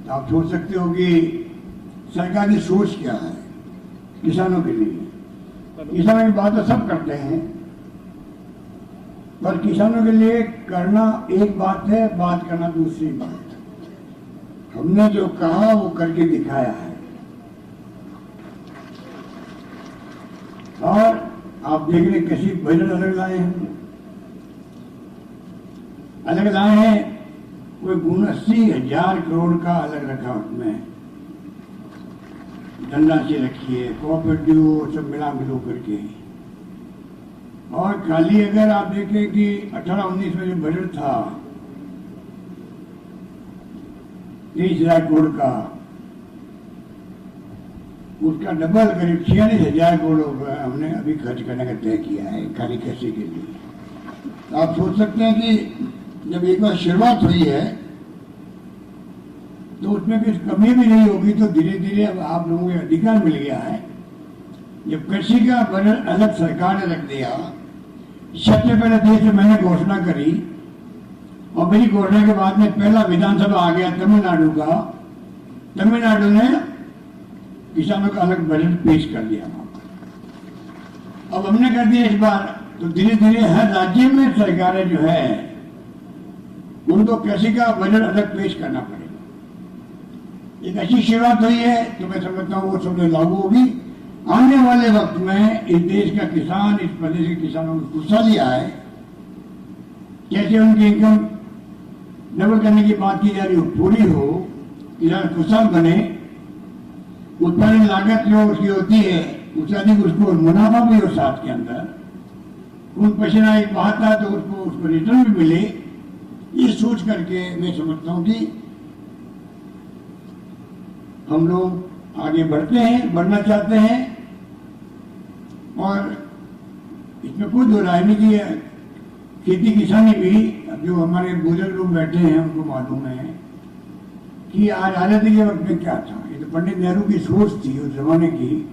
तो आप सोच सकते हो कि सरकार की सोच क्या है किसानों के लिए। किसानों की बात तो सब करते हैं, पर किसानों के लिए करना एक बात है, बात करना दूसरी बात है। हमने जो कहा वो करके दिखाया है। और आप देख रहे कृषि बजट अलग लाए हैं, कोई 79,000 करोड़ का अलग रखा, उसमें धनराशि रखी है, कोऑपरेटिव सब मिला करके। और खाली अगर आप देखें कि 18-19 में जो बजट था 30,000 करोड़ का, उसका डबल करीब 46,000 करोड़ हमने अभी खर्च करने का तय किया है खाली कृषि के लिए। आप सोच सकते हैं कि जब एक बार शुरुआत हुई है तो उसमें कुछ कमी भी नहीं होगी, तो धीरे धीरे अब आप लोगों को अधिकार मिल गया है। जब कृषि का बजट अलग सरकार ने रख दिया, सबसे पहले देश में मैंने घोषणा करी और मेरी घोषणा के बाद में पहला विधानसभा आ गया तमिलनाडु का। तमिलनाडु ने किसानों का अलग बजट पेश कर दिया। अब हमने कर दिया इस बार, तो धीरे धीरे हर राज्य में सरकारें जो है उनको कृषि का बजट अलग पेश करना पड़ेगा। एक अच्छी शुरुआत हुई है, तो मैं समझता हूँ वो सब लागू होगी। आने वाले वक्त में इस देश का किसान, इस प्रदेश के किसानों को खुशहाली आए, कैसे उनकी इनकम डबल करने की बात की जा रही हो, पूरी हो, किसान खुशहाल बने, उत्पादन लागत जो उसकी होती है उससे अधिक उसको मुनाफा भी हो, साथ के अंदर खून पसीना एक बहाता तो उसको रिटर्न भी मिले। ये सोच करके मैं समझता हूं कि हम लोग आगे बढ़ते हैं, बढ़ना चाहते हैं। और इसमें कोई दो राय नहीं की है। खेती किसानी भी, जो हमारे बुजुर्ग लोग बैठे हैं उनको मालूम है कि आज आजादी के वक्त में क्या था। ये तो पंडित नेहरू की सोच थी उस जमाने की,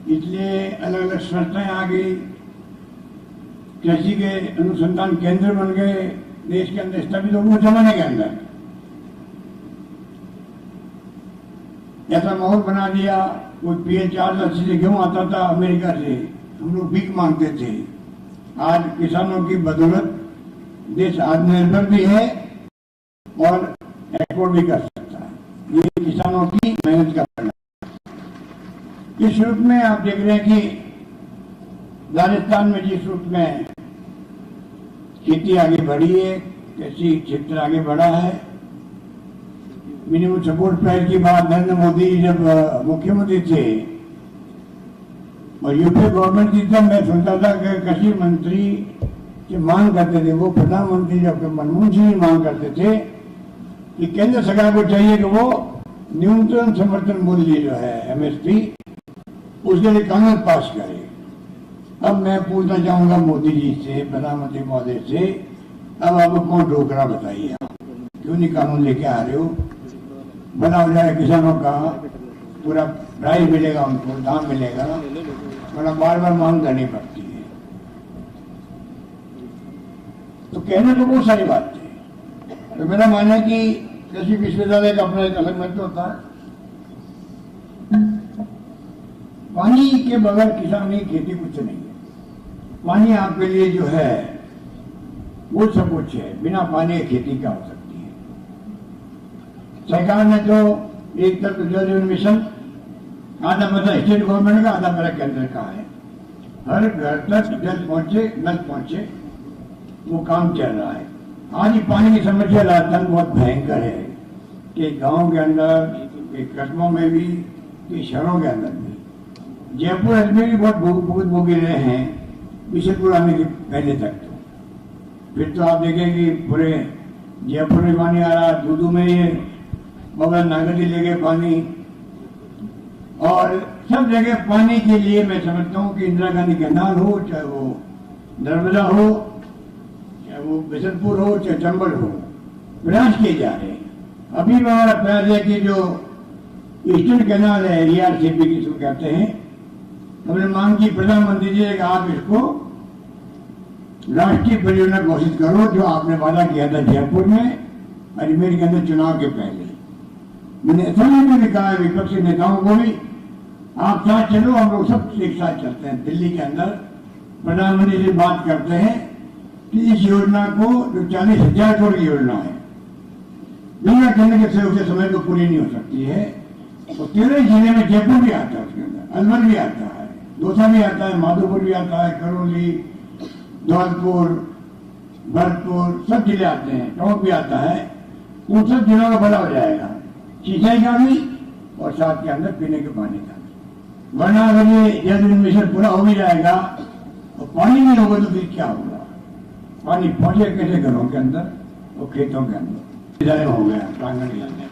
इसलिए अलग अलग संस्थाएं आ गई, कृषि के अनुसंधान केंद्र बन गए देश के अंदर स्थापित हो, वो जमाने के अंदर ऐसा माहौल बना दिया। कोई PL-480 से गेहूं आता था अमेरिका से, हम लोग भीख मांगते थे। आज किसानों की बदौलत देश आत्मनिर्भर भी है और एक्सपोर्ट भी कर सकता है। ये किसानों की मेहनत का परिणाम। इस रूप में आप देख रहे हैं कि राजस्थान में जिस रूप में खेती आगे बढ़ी है, कृषि क्षेत्र आगे बढ़ा है। मिनिमम सपोर्ट प्राइस की बात नरेंद्र मोदी जब मुख्यमंत्री थे और यूपी गवर्नमेंट की, तब मैं सुनता था कि कृषि मंत्री की मांग करते थे, वो प्रधानमंत्री जब मनमोहन सिंह मांग करते थे कि केंद्र सरकार को चाहिए कि वो न्यूनतम समर्थन मूल्य जो है MSP उसके लिए कानून पास करे। अब मैं पूछना चाहूंगा मोदी जी से, प्रधानमंत्री महोदय से, अब आपको कौन रोक रहा बताइए, आप क्यों नहीं कानून लेके आ रहे हो? बना हो जाए किसानों का, पूरा प्राइस मिलेगा, उनको दाम मिलेगा, वरना बार बार मांग करनी पड़ती है। तो कहने को बहुत सारी बात है। तो मेरा मानना है कि कृषि विश्वविद्यालय का अपना एक अलग महत्व होता है। पानी के बगैर किसान की खेती कुछ नहीं है। पानी आपके लिए जो है वो सब कुछ है, बिना पानी की खेती क्या हो सकती है। सरकार ने तो एक तरफ जल जीवन मिशन, आधा मतलब स्टेट गवर्नमेंट का, आधा मेरा केंद्र का है। हर घर तक जल पहुंचे, नल पहुंचे, वो काम चल रहा है। आज ही पानी की समस्या राजस्थान बहुत भयंकर है कि गांव के अंदर, कि कस्बों में भी, कि शहरों के अंदर भी। जयपुर अजमेर भी बहुत भूख भोगी रहे हैं पिछले पुराने के पहले तक। फिर तो आप देखेंगे पूरे जयपुर में पानी आ रहा, दूदू में ये बगल नागरी ले गए पानी, और सब जगह पानी के लिए मैं समझता हूँ कि इंदिरा गांधी कैनाल हो, चाहे वो नर्मदा हो, चाहे वो बिशनपुर हो, चाहे चंबल हो, प्रयास किए जा रहे हैं। अभी हमारा प्रयास है कि जो ईस्टर्न कैनाल है, ERCP जिसको कहते हैं, हमने मांग की प्रधानमंत्री जी कि आप इसको राष्ट्रीय परियोजना घोषित करो, जो आपने वादा किया था जयपुर में अजमेर के अंदर चुनाव के पहले। मैंने असेंबली में भी कहा विपक्षी नेताओं को भी, आप साथ चलो, हम लोग सब एक साथ चलते हैं। दिल्ली के अंदर प्रधानमंत्री से बात करते हैं कि इस योजना को, जो 40,000 करोड़ की योजना है, बिना कहने के सहयोग से समय तो पूरी नहीं हो सकती है। और 13 जिले में जयपुर भी आता है, उसके अंदर अलवर भी आता है, दौसा भी आता है, माधोपुर भी आता है, करौली, धौलपुर, भरतपुर, सब जिले आते हैं, टोंक भी आता है। उन सब जिलों का भला हो जाएगा, सिंचाई का भी और साथ के अंदर पीने के पानी का भी। वरना अगर ये जल मिशन पूरा हो भी जाएगा और पानी नहीं होगा तो फिर क्या होगा? पानी पहुंचे कैसे घरों के अंदर और खेतों के अंदर? हो गया प्रांगण के अंदर।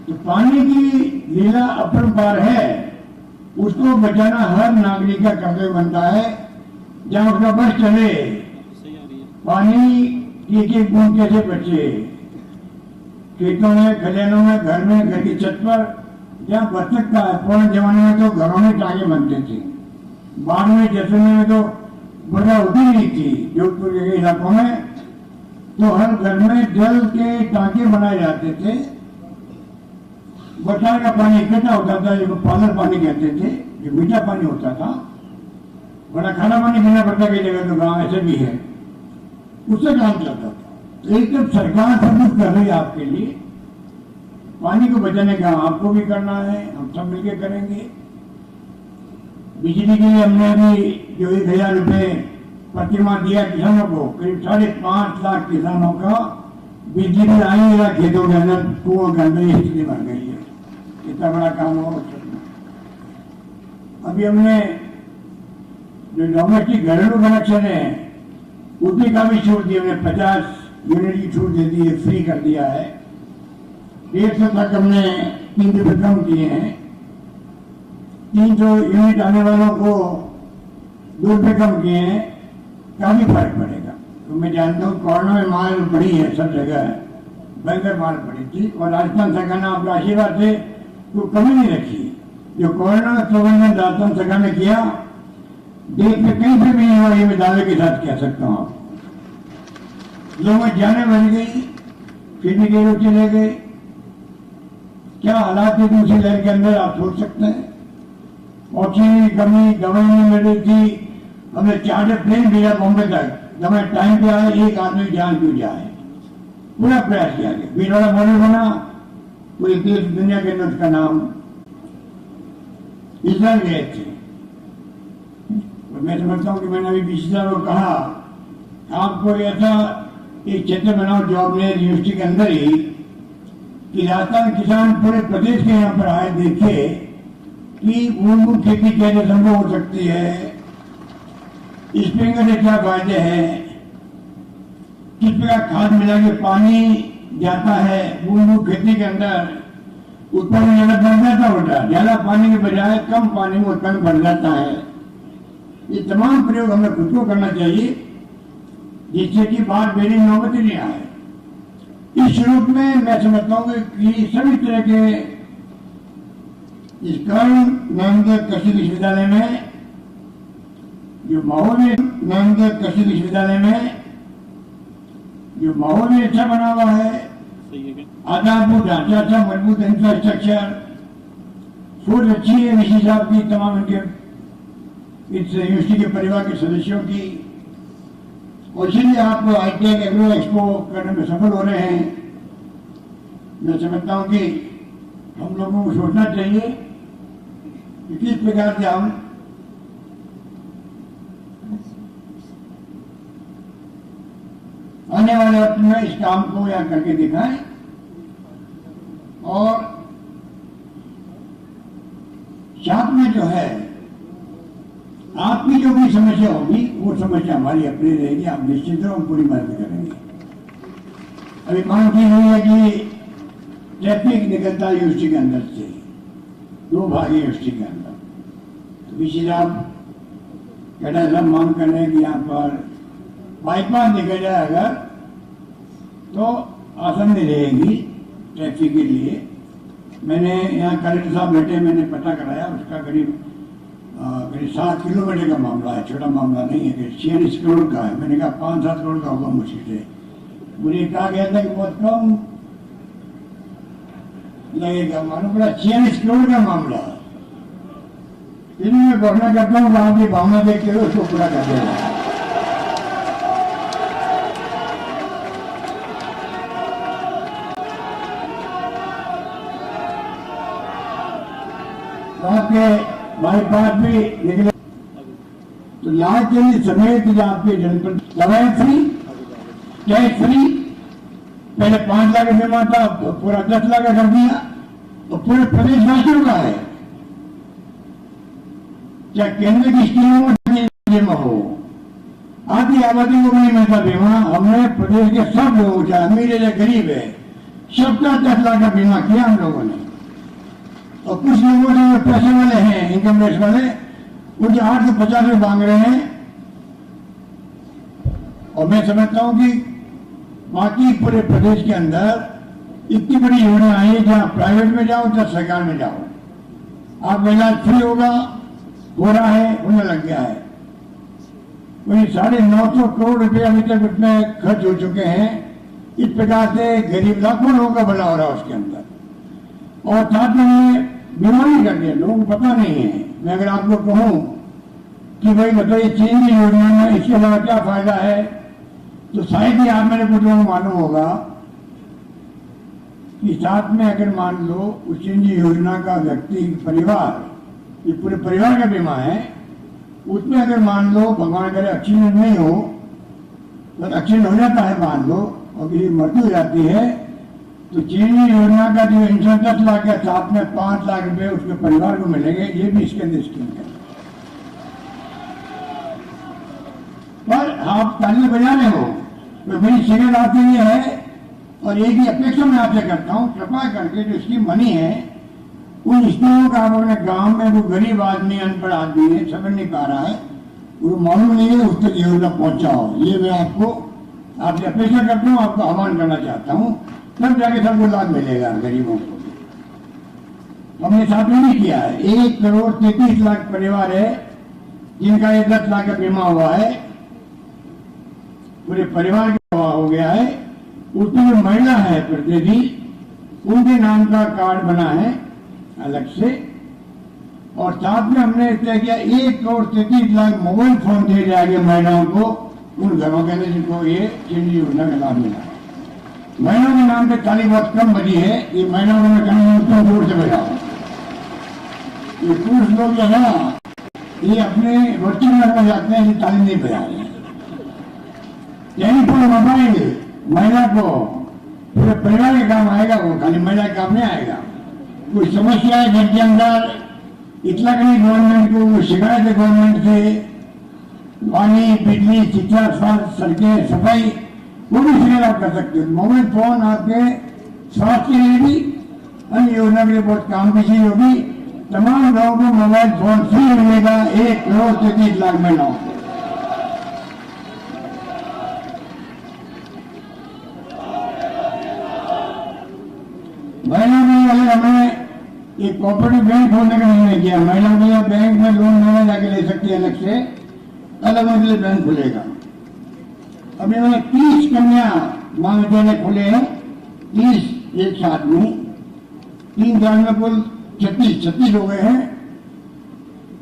तो पानी की लीला अपरंपार है, उसको बचाना हर नागरिक का कर्तव्य बनता है। जहां उसका बस चले, पानी की एक बूंद कैसे बचे, खेतों में, खलिहानों में, घर में, घर की छत पर, जहाँ बच सकता है। पुराने जमाने में तो घरों में टांगे बनते थे, बाढ़ में, जैसलमेर में तो बर्फा होती नहीं थी। जोधपुर के इलाकों में तो हर घर में जल के टांके बनाए जाते थे। बरसात का पानी इकट्ठा होता था, जिसको पालर पानी कहते थे, जो मीठा पानी होता था, बड़ा खाना पानी पीना पड़ता कई जगह, तो गाँव ऐसे भी है, उससे काम चलता था। एक तो सरकार सब कुछ कर रही है आपके लिए, पानी को बचाने का आपको भी करना है, हम सब मिलकर करेंगे। बिजली के लिए हमने भी जो 1,000 रुपये प्रतिमाह दिया किसानों को, करीब 5.5 लाख किसानों का बिजली बिल आएगा खेतों के अंदर, कुओं के अंदर, ये स्थिति बन गई है। इतना बड़ा काम हो सकता। अभी हमने जो डोमेस्टिक घरेलू कनेक्शन है उसमें का भी छूट दी, हमने 50 यूनिट की छूट दे दी है, फ्री कर दिया है। 150 तक हमने 3 रुपये कम किए हैं। 300 यूनिट आने वालों को 2 रुपये कम किए हैं, काफी फर्क पड़ेगा। तो मैं जानता हूँ कोरोना में माल बढ़ी है, सब जगह है, भयंकर माल बढ़ी थी, और राजस्थान सरकार ने आपका आशीर्वाद से तो कमी नहीं रखी। जो कोरोना प्रबंधन राजस्थान सरकार ने किया, देश में कहीं से भी नहीं हुआ, ये मैं दावे के साथ कह सकता हूँ। लोगों में जाने बन गई, किडनी के रोग चले गए, क्या हालात थे दूसरी लहर के अंदर, आप सोच सकते हैं। ऑक्सीजन की कमी, दवाई नहीं मिल रही थी, हमने 4 प्लेन भेजा बॉम्बे तक, दवाई टाइम पे आए, एक आदमी जान क्यों जाए, पूरा प्रयास किया गया। बीरवाड़ा मॉडल बना, पूरी देश दुनिया के अंदर उसका नाम इजराइल गए थे। और मैं समझता हूँ कि मैंने अभी बीसी साहब को कहा, आपको ऐसा एक क्षेत्र बनाओ जॉब ने यूनिवर्सिटी के अंदर ही, कि राजस्थान किसान पूरे प्रदेश के यहाँ पर आए, देखे कि बूंद खेती कैसे संभव हो सकती है, स्प्रिंकलर के क्या फायदे हैं, किस प्रकार खाद मिला के पानी जाता है बूंद खेती के अंदर, उत्पादन ज्यादा बढ़ जाता होता है, ज्यादा पानी के बजाय कम पानी में उत्पादन बढ़ जाता है। ये तमाम प्रयोग हमें खुद को करना चाहिए, जिससे कि बात मेरी नौबत ही नहीं आए। इस रूप में मैं समझता हूँ कि सभी तरह के इस नामदेव कृषि विश्वविद्यालय में जो माहौल है, नामदेव कृषि विश्वविद्यालय में जो माहौल भी अच्छा बना हुआ है, आधारभूत ढांचा अच्छा, मजबूत इंफ्रास्ट्रक्चर, सोच अच्छी है ऋषि साहब की, तमाम इनके इस यूनिवर्सिटी के परिवार के सदस्यों की, और इसीलिए आप ITEC एग्रो एक्सपो करने में सफल हो रहे हैं। मैं समझता हूँ कि हम लोगों को सोचना चाहिए कि किस प्रकार से हम आने वाले वक्त में इस काम को या करके दिखाएं, और साथ में जो है आपकी जो भी कोई समस्या होगी वो समस्या हमारी अपनी रहेगी, आप निश्चित हो, हम पूरी मदद करेंगे। अभी मांग की हुई है कि ट्रैफिक निकलता है यूनिवर्सिटी के अंदर से, 2 भाग है यूनिवर्सिटी के अंदर, तो वीसी साहब कहना सब मांग कर रहे हैं कि यहाँ पर बाईपास निकल जाए अगर तो आसानी रहेगी ट्रैफिक के लिए। मैंने यहाँ कलेक्टर साहब बैठे, मैंने पता कराया, उसका करीब 7 किलोमीटर का मामला है, छोटा मामला नहीं है, 46 करोड़ का है। मैंने कहा 5-7 करोड़ का होगा मुश्किल से। मुझे कहा गया था कि बहुत कम लगेगा, मालूम पड़ा 46 करोड़ का मामला। फिर मैं घोषणा करता हूँ आपकी भावना देखते हुए उसको पूरा कर देगा। आपके बाईपास भी निकले तो लाल केंद्र समेत जो आपके जनपद दवाएं फ्री, टैक्स फ्री, पहले 5 लाख जमा था, पूरा 10 लाख कर दिया, तो पूरे प्रदेशवासियों का है, चाहे केंद्र की स्कीमों में जमा हो, आधी आबादी को नहीं मिलता बीमा। हमने प्रदेश के सब लोगों, चाहे अमीर है या गरीब है, सबका 10 लाख का बीमा किया हम लोगों ने। और कुछ लोगों जो पैसे वाले हैं, इनकम टैक्स वाले, उनके 850 रुपये मांग रहे हैं। और मैं समझता हूं कि बाकी पूरे प्रदेश के अंदर इतनी बड़ी योजना आई है, जहां प्राइवेट में जाओ चाहे सरकार में जाओ, आपका इलाज फ्री होगा, हो रहा है, होने लग गया है। वही 950 करोड़ रुपये अभी तक उसमें खर्च हो चुके हैं। इस प्रकार से गरीब लाखों लोगों का भला हो रहा है उसके अंदर। और साथ में बीमारी कर दिया, लोगों को पता नहीं है। मैं अगर आपको कहूं कि भाई बताइए चीन की योजना में इसके अलावा क्या फायदा है, तो शायद ही आप मेरे कुछ लोगों को मालूम होगा कि साथ में अगर मान लो उस चीन की योजना का व्यक्ति परिवार, ये पूरे परिवार का बीमा है, उसमें अगर मान लो भगवान करे एक्सीडेंट नहीं हो, तो एक्सीडेंट हो जाता है मान लो और किसी मृत्यु हो जाती है, तो चीनी योजना का जो इंश्योरेंस 10 लाख है, साथ में 5 लाख रुपए उसके परिवार को मिलेंगे। ये भी इसके अंदर स्कीम है। पर आप ताली बजा रहे हो तो मेरी शिकायत आपके लिए है, और एक ही अपेक्षा मैं आपसे करता हूँ, कृपा करके जो स्कीम बनी है उन स्कीमों का आप अपने गांव में वो गरीब आदमी, अनपढ़ आदमी है, समझ नहीं पा रहा है, वो मालूम नहीं है, उस तक योजना पहुंचाओ। ये मैं आपसे अपेक्षा करता हूँ, आपको आह्वान करना चाहता हूँ, तब जाके सबको लाभ मिलेगा गरीबों को। हमने साथ में भी किया है, 1 करोड़ 33 लाख परिवार है जिनका ये 10 लाख का बीमा हुआ है, पूरे परिवार का हो गया है। उसमें जो महिला है प्रतिनिधि, उनके नाम का कार्ड बना है अलग से, और साथ में हमने तय किया 1 करोड़ 33 लाख मोबाइल फोन दिए जाएंगे महिलाओं को, उन घरों के अंदर जिनको ये चीनी योजना का लाभ मिला है। महिलाओं के नाम पे ताली बहुत कम बजी है, ये महिलाओं को मैं कहूँगा जोर से बजाओ। ये पुरुष लोग जो है ना, ये अपने रोटी में जाते हैं, ये ताली नहीं बजा रहे। टेलीफोन मोबाइल महिला को पूरे परिवार के काम आएगा, वो खाली महिला के काम नहीं आएगा। कोई समस्या है घर के अंदर, इतना कहीं गवर्नमेंट को शिकायत है, गवर्नमेंट से पानी, बिजली, शिक्षा, स्वास्थ्य, सड़कें, सफाई, वो भी शिकायत आप कर सकते हो। मोबाइल फोन आपके स्वास्थ्य के लिए भी, अन्य योजना के लिए बहुत काम की चीज होगी। तमाम लोगों को मोबाइल फोन फ्री मिलेगा, 1 करोड़ 33 लाख महिलाओं को। महिला में वाले हमें एक कोऑपरेटिव बैंक खोलने का निर्णय किया। महिलाओं को बैंक में लोन लेने जाके ले सकती है, अलग से अलग उनके बैंक खुलेगा। अभी मैंने 30 कन्या महाविद्यालय खुले हैं, 30 एक साथ में, 3 साल में कुल 36 हो गए हैं।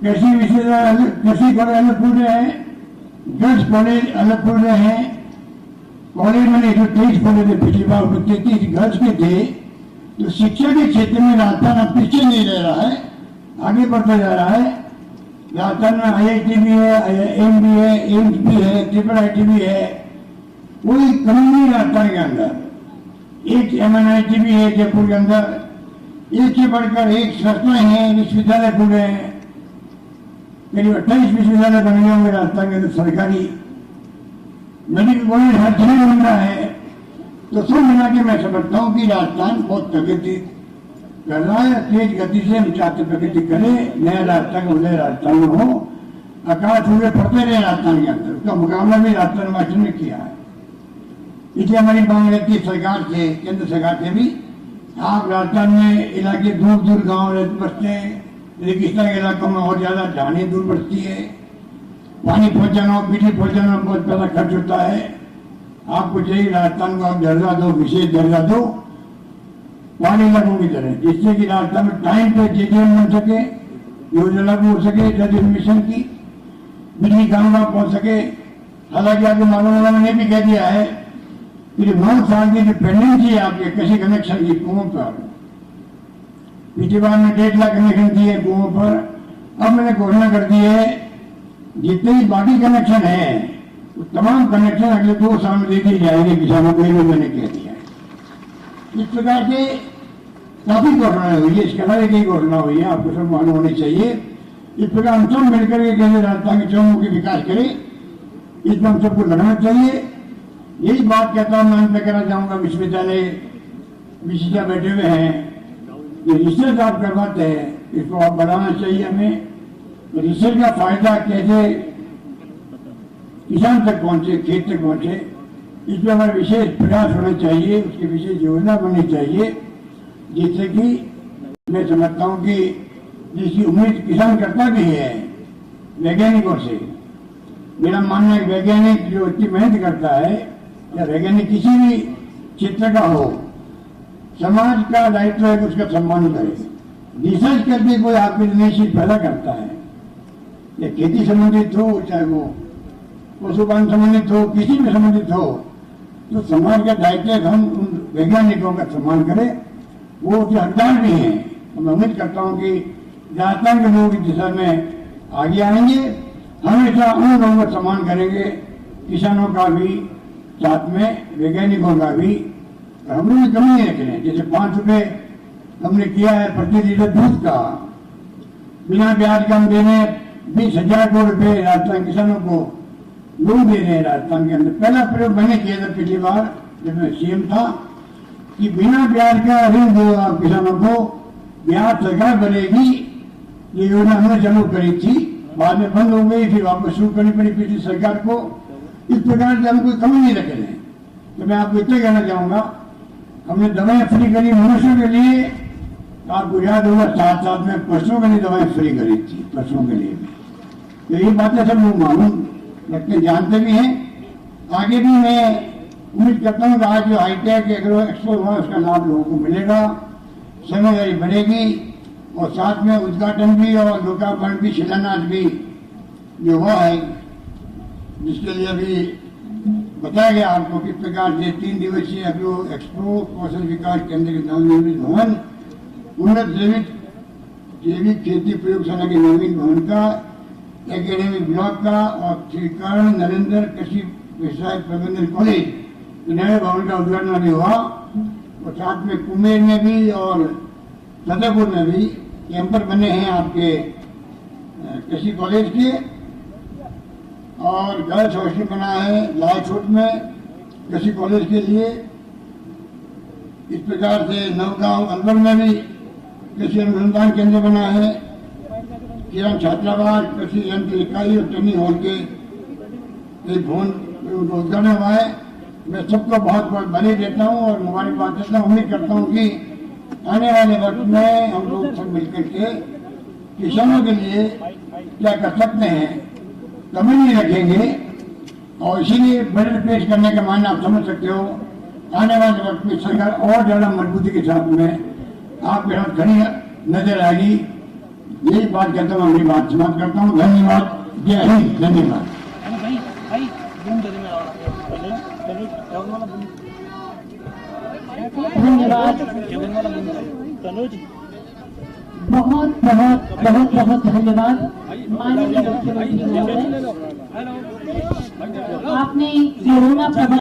कृषि विश्वविद्यालय, कृषि कॉलेज अलग खुल रहे हैं, गर्ल्स कॉलेज अलग खुल रहे हैं। कॉलेज मैंने 123 खोले थे पिछली बार, 33 गर्ल्स के थे। तो शिक्षा के क्षेत्र में राजस्थान अब पीछे नहीं रह रहा है, आगे बढ़ता जा रहा है। राजस्थान में IIT भी है, AM भी है, एम्स भी है, IIIT भी है, कोई कमी नहीं राजस्थान के अंदर। एक MNIT भी है जयपुर के अंदर, एक से बढ़कर एक संस्थाएं हैं, विश्वविद्यालय खुले हैं। करीब 28 विश्वविद्यालय बन गए होंगे राजस्थान के अंदर सरकारी। मेडिकल कॉलेज हर जगह बन रहा है। तो सब मिला के मैं समझता हूँ कि राजस्थान बहुत प्रगति कर रहा है। तेज गति से हम चाहते प्रगति करे, नया राजस्थान उदय राजस्थान में हो, आकाश हुए पड़ते रहे राजस्थान के अंदर। उसका मुकाबला भी राजस्थान वासियों ने किया है। इसलिए हमारी मांग रहती है सरकार से, केंद्र सरकार से भी, आप राजस्थान में इलाके दूर दूर गाँव बसते हैं, रेगिस्तान के इलाकों में और ज्यादा जाने दूर बसती है, पानी पहुंचाना, बिजली पहुंचाना बहुत ज्यादा खर्च होता है। आपको चाहिए राजस्थान को आप दर्जा दो, विशेष दर्जा दो पहाड़ी इलाकों की तरह, जिससे कि राजस्थान में टाइम पे जेडीएम बन सके, योजना लागू हो सके, जल मिशन की बिजली गाँव गाँव पहुंच सके। हालांकि आपको मालूम होगा, मैंने भी कह दिया है कि 9 साल की जो पेंडेंसी है आपके कृषि कनेक्शन की कुओं पर, पिछली बार में 1.5 लाख कनेक्शन दिए कुओं पर। अब मैंने घोषणा कर दी है जितने भी बाकी कनेक्शन है वो तमाम कनेक्शन अगले 2 साल में दे दी जाएंगे किसानों को, ये मैंने कह दिया है। इस प्रकार से काफी घोषणाएं हुई है, इसके अलावा एक ही घोषणा हुई है, आपको सब मालूम होनी चाहिए। इस प्रकार हम सब मिलकर के कैसे राजस्थान के चौमुखी विकास करें, इसमें हम सबको लगना चाहिए। यही बात कहता हूं, मैं अंत में कहना चाहूंगा, विश्वविद्यालय विशेषज्ञ बैठे हुए हैं, ये रिसर्च आप करवाते हैं, इसको आप बढ़ाना चाहिए हमें। रिसर्च का फायदा कैसे किसान तक पहुंचे, खेत तक पहुंचे, इस पर हमारे विशेष प्रयास होने चाहिए, उसकी विशेष योजना बननी चाहिए, जिससे कि मैं समझता हूं कि जिसकी उम्मीद किसान करता भी है वैज्ञानिकों से। मेरा मानना है वैज्ञानिक जो इतनी मेहनत करता है, या वैज्ञानिक किसी भी क्षेत्र का हो, समाज का दायित्व है कि उसका सम्मान करे। रिसर्च करके कोई आपके नई चीज पैदा करता है, या खेती संबंधित हो, चाहे वो पशुपालन संबंधित हो, किसी में संबंधित हो, तो समाज का दायित्व है हम उन वैज्ञानिकों का सम्मान करें। वो उसके हकदार भी हैं। मैं उम्मीद करता हूँ कि राजस्थान के लोग इस दिशा में आगे आएंगे, हमेशा उन लोगों का सम्मान करेंगे, किसानों का भी, साथ में वैज्ञानिकों का भी। हम लोग कमी नहीं रख रहे हैं। जैसे 5 रुपए हमने किया है प्रति लीटर दूध का, बिना ब्याज का हम देने 20,000 करोड़ रुपए राजस्थान किसानों को लोन दे रहे हैं राजस्थान के अंदर। पहला प्रयोग मैंने किया था पिछली बार जब मैं सीएम था, कि बिना ब्याज का ऋण दो आप किसानों को, ब्याज सरकार भरेगी। ये योजना हमने चालू करी थी, बाद में बंद हो गई, फिर वापस शुरू करनी पड़ी पिछली सरकार को। इस प्रकार से हम कोई कमी नहीं रख रहे हैं। तो मैं आपको इतना कहना चाहूंगा, हमने दवाएं फ्री करी मनुष्यों के लिए, आपको याद होगा साथ साथ में पशुओं के लिए दवाएं फ्री करी थी, पशुओं के लिए भी। तो ये बातें सब लोग मालूम रखते जानते भी हैं। आगे भी मैं उम्मीद करता हूँ कि आज जो हाईटेक एग्रो एक्सपो हुआ उसका लाभ लोगों को मिलेगा, समझदारी बढ़ेगी, और साथ में उद्घाटन भी और लोकार्पण भी, शिलान्यास भी जो हुआ है, जिसके लिए अभी बताया गया आपको किस प्रकार से 3 दिवसीय एग्रो एक्सपो कौशल विकास केंद्र के नवनिर्मित भवन, उन्नत जैविक खेती प्रयोगशाला के नवीन भवन का, एकेडमिक ब्लॉक का, और श्री कर्ण नरेंद्र कृषि व्यवसाय प्रबंधन कॉलेज नए भवन का उद्घाटन अभी हुआ। और साथ में कुमेर में भी और फतेहपुर में भी कैंपर बने हैं आपके कृषि कॉलेज के, और गर्ल्स हॉस्टल बना है लालछोट में कृषि कॉलेज के लिए। इस प्रकार से नवगांव अलवर में भी कृषि अनुसंधान केंद्र बना है, किरण छात्रावास, कृषि यंत्र इकाई और ट्रेनिंग हॉल के एक भवन उद्घाटन हुआ है। मैं सबको बहुत बहुत बधाई देता हूँ और मुबारकबाद देता हूँ। उम्मीद करता हूँ कि आने वाले वक्त में हम लोग सब मिलकर के किसानों के लिए क्या कर सकते हैं, कमी नहीं रखेंगे। और इसीलिए बजट पेश करने का मायने आप समझ सकते हो। आने वाले वक्त में सरकार और ज्यादा मजबूती के साथ में आपके साथ खड़ी नजर आएगी। यही बात कहता हूँ, अपनी बात समाप्त करता हूँ। धन्यवाद, जय हिंद, धन्यवाद। धन्यवाद, बहुत बहुत बहुत बहुत धन्यवाद माननीय मुख्यमंत्री महोदय। आपने कोरोना